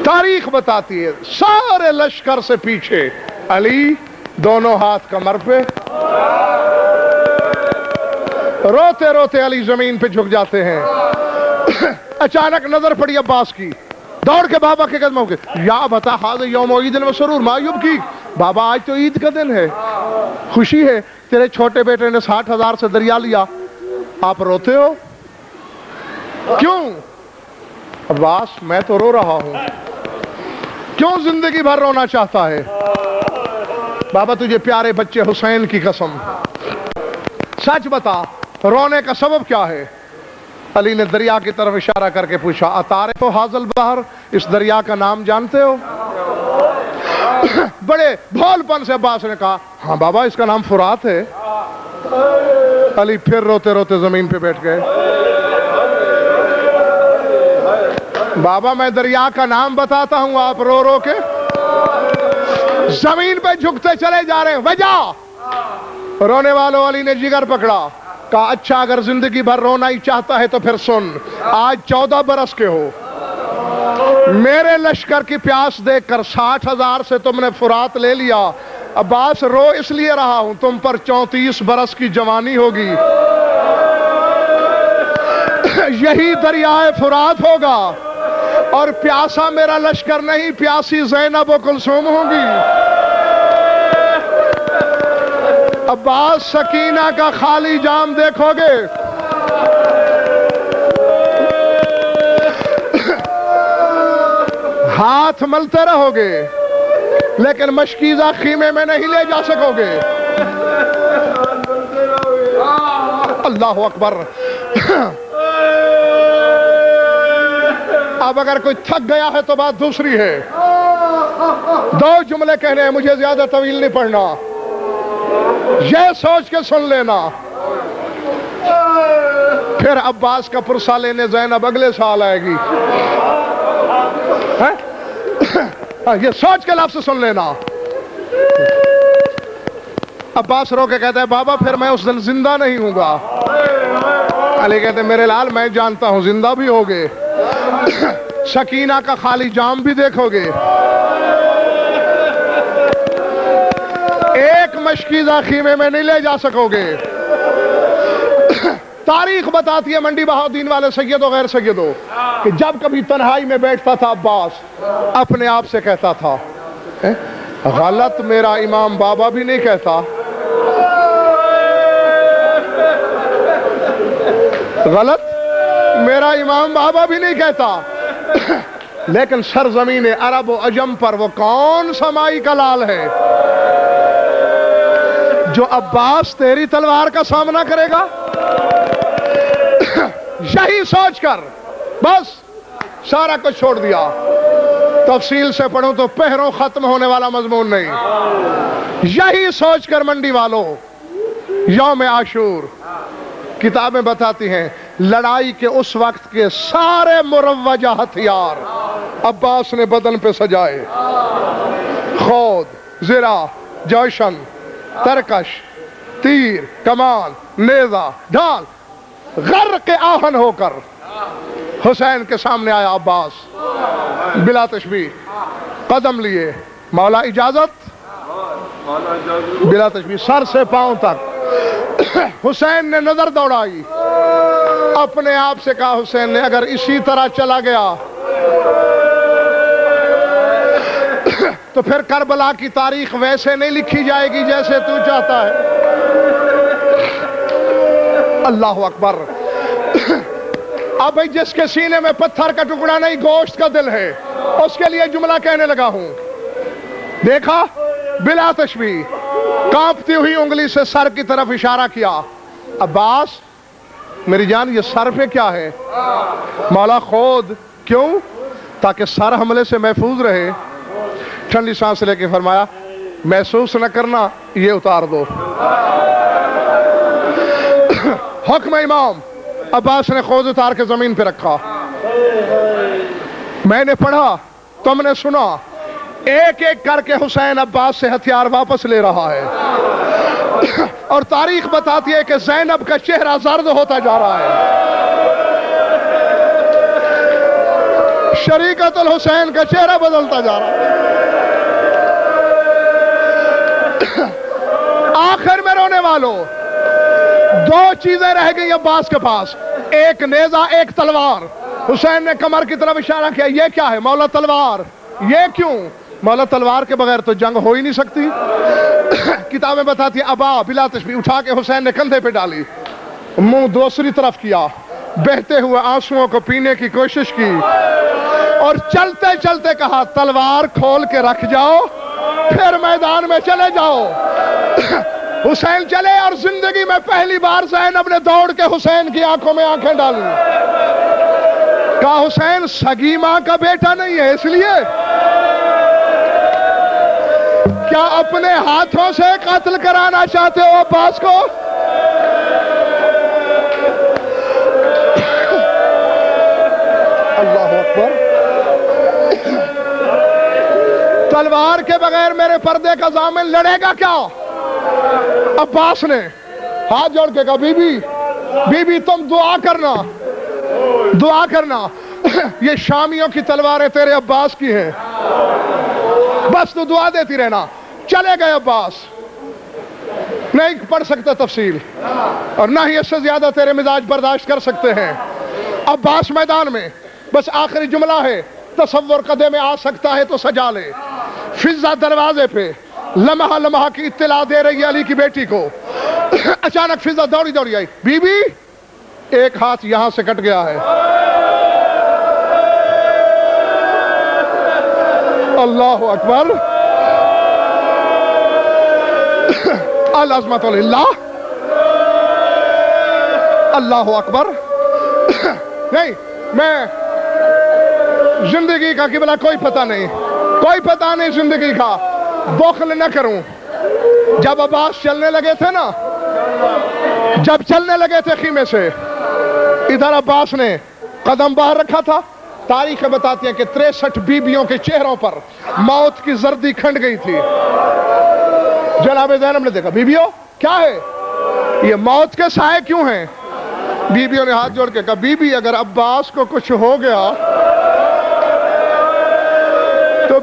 تاریخ بتاتی ہے سارے لشکر سے پیچھے علی دونوں ہاتھ کمر پہ, روتے روتے علی زمین پہ جھک جاتے ہیں. اچانک نظر پڑی عباس کی, دوڑ کے بابا کے قدموں کے, یا بتا حاضر یوم عید و سرور ما یبکی. بابا آج تو عید کا دن ہے, خوشی ہے, تیرے چھوٹے بیٹے نے 60,000 سے دریا لیا, آپ روتے ہو کیوں؟ عباس میں تو رو رہا ہوں. کیوں زندگی بھر رونا چاہتا ہے؟ بابا تجھے پیارے بچے حسین کی قسم سچ بتا, رونے کا سبب کیا ہے؟ علی نے دریا کی طرف اشارہ کر کے پوچھا اتارے تو حاضل بحر, اس دریا کا نام جانتے ہو؟ بڑے بھول پن سے عباس نے کہا ہاں بابا اس کا نام فرات ہے. علی پھر روتے روتے زمین پہ بیٹھ گئے. بابا میں دریا کا نام بتاتا ہوں, آپ رو رو کے زمین پہ جھکتے چلے جا رہے ہیں. وجہ رونے والوں. علی نے جگر پکڑا, کہا اچھا اگر زندگی بھر رونا ہی چاہتا ہے تو پھر سن, آج 14 برس کے ہو, میرے لشکر کی پیاس دیکھ کر 60,000 سے تم نے فرات لے لیا. عباس رو اس لیے رہا ہوں تم پر 34 برس کی جوانی ہوگی, یہی دریائے فرات ہوگا, اور پیاسا میرا لشکر نہیں, پیاسی زینب و کلثوم ہوں گی. عباس سکینہ کا خالی جام دیکھو گے, ہاتھ ملتے رہو گے, لیکن مشکیزہ خیمے میں نہیں لے جا سکو گے. اللہ اکبر. اب اگر کوئی تھک گیا ہے تو بات دوسری ہے. 2 جملے کہنے ہیں, مجھے زیادہ طویل نہیں پڑھنا, یہ سوچ کے سن لینا. پھر عباس کا پرسہ لینے زینب اگلے سال آئے گی. یہ سوچ کے لفظ سن لینا. عباس رو کے کہتا ہے بابا پھر میں اس دن زندہ نہیں ہوں گا. علی کہتے ہیں میرے لال میں جانتا ہوں زندہ بھی ہوگے. سکینہ کا خالی جام بھی دیکھو گے، ایک مشکیزہ خیمے میں نہیں لے جا سکو گے۔ تاریخ بتاتی ہے منڈی بہاؤدین والے سیدوں غیر سیدوں کہ جب کبھی تنہائی میں بیٹھتا تھا عباس اپنے آپ سے کہتا تھا غلط میرا امام بابا بھی نہیں کہتا، غلط میرا امام بابا بھی نہیں کہتا، لیکن سرزمین عرب و عجم پر وہ کون سا مائی کا لال ہے جو عباس تیری تلوار کا سامنا کرے گا؟ یہی سوچ کر بس سارا کچھ چھوڑ دیا۔ تفصیل سے پڑھوں تو پہروں ختم ہونے والا مضمون نہیں۔ یہی سوچ کر منڈی والوں یوم عاشور کتابیں بتاتی ہیں لڑائی کے اس وقت کے سارے مروجہ ہتھیار عباس نے بدن پہ سجائے، خود، زرہ، جوشن، ترکش، تیر، کمان، نیزہ، ڈھال، غرق آہن ہو کر حسین کے سامنے آیا عباس بلا تشبیہ، قدم لیے، مولا اجازت، بلا تشبیہ سر سے پاؤں تک۔ حسین نے نظر دوڑائی، اپنے آپ سے کہا حسین نے اگر اسی طرح چلا گیا تو پھر کربلا کی تاریخ ویسے نہیں لکھی جائے گی جیسے تو چاہتا ہے۔ اللہ اکبر۔ اب بھائی جس کے سینے میں پتھر کا ٹکڑا نہیں گوشت کا دل ہے اس کے لیے جملہ کہنے لگا ہوں۔ دیکھا بلا تشبیہ، کانپتی ہوئی انگلی سے سر کی طرف اشارہ کیا، عباس میری جان یہ سر پہ کیا ہے؟ مولا خود، کیوں؟ تاکہ سر حملے سے محفوظ رہے۔ ٹھنڈی سانس لے کے فرمایا محسوس نہ کرنا، یہ اتار دو۔ حکم امام، عباس نے خود اتار کے زمین پہ رکھا۔ میں نے پڑھا، تم نے سنا، ایک ایک کر کے حسین عباس سے ہتھیار واپس لے رہا ہے، اور تاریخ بتاتی ہے کہ زینب کا چہرہ زرد ہوتا جا رہا ہے، شریکت الحسین کا چہرہ بدلتا جا رہا ہے۔ آخر میں رونے والوں دو چیزیں رہ گئی عباس کے پاس، ایک نیزہ ایک تلوار۔ حسین نے کمر کی طرف اشارہ کیا، یہ کیا ہے؟ مولا تلوار۔ یہ کیوں؟ مولا تلوار کے بغیر تو جنگ ہو ہی نہیں سکتی۔ کتابیں بتاتی ابا بلا تشبیہ اٹھا کے حسین نے کندھے پہ ڈالی، منہ دوسری طرف کیا، بہتے ہوئے آنسوؤں کو پینے کی کوشش کی، اور چلتے چلتے کہا تلوار کھول کے رکھ جاؤ، پھر میدان میں چلے جاؤ۔ حسین چلے، اور زندگی میں پہلی بار زینب نے دوڑ کے حسین کی آنکھوں میں آنکھیں ڈالی، کہا حسین سگی ماں کا بیٹا نہیں ہے، اس لیے کیا اپنے ہاتھوں سے قتل کرانا چاہتے ہو عباس کو؟ اللہ اکبر۔ تلوار کے بغیر میرے پردے کا ضامن لڑے گا کیا؟ عباس نے ہاتھ جوڑ کے کہا بی بی تم دعا کرنا، دعا کرنا، یہ شامیوں کی تلواریں تیرے عباس کی ہیں، بس تو دعا دیتی رہنا۔ چلے گئے عباس، نہیں پڑھ سکتے تفصیل، اور نہ ہی اس سے زیادہ تیرے مزاج برداشت کر سکتے ہیں۔ عباس میدان میں، بس آخری جملہ ہے، تصور قدے میں آ سکتا ہے تو سجا لے۔ فضا دروازے پہ لمحہ لمحہ کی اطلاع دے رہی ہے علی کی بیٹی کو۔ اچانک فضا دوڑی دوڑی آئی، بی بی ایک ہاتھ یہاں سے کٹ گیا ہے۔ اللہ اکبر، العظمت للہ، اللہ اکبر۔ نہیں، میں زندگی کا قبلہ کوئی پتہ نہیں، کوئی پتہ نہیں زندگی کا، بخل نہ کروں۔ جب عباس چلنے لگے تھے نا، جب چلنے لگے تھے خیمے سے، ادھر عباس نے قدم باہر رکھا تھا۔ تاریخ بتاتی ہے کہ 63 بیبیوں کے چہروں پر موت کی زردی کھنڈ گئی تھی۔ جناب زینب نے دیکھا، بیبیوں کیا ہے یہ، موت کے سائے کیوں ہیں؟ بیبیوں نے ہاتھ جوڑ کے کہا بی بی اگر عباس کو کچھ ہو گیا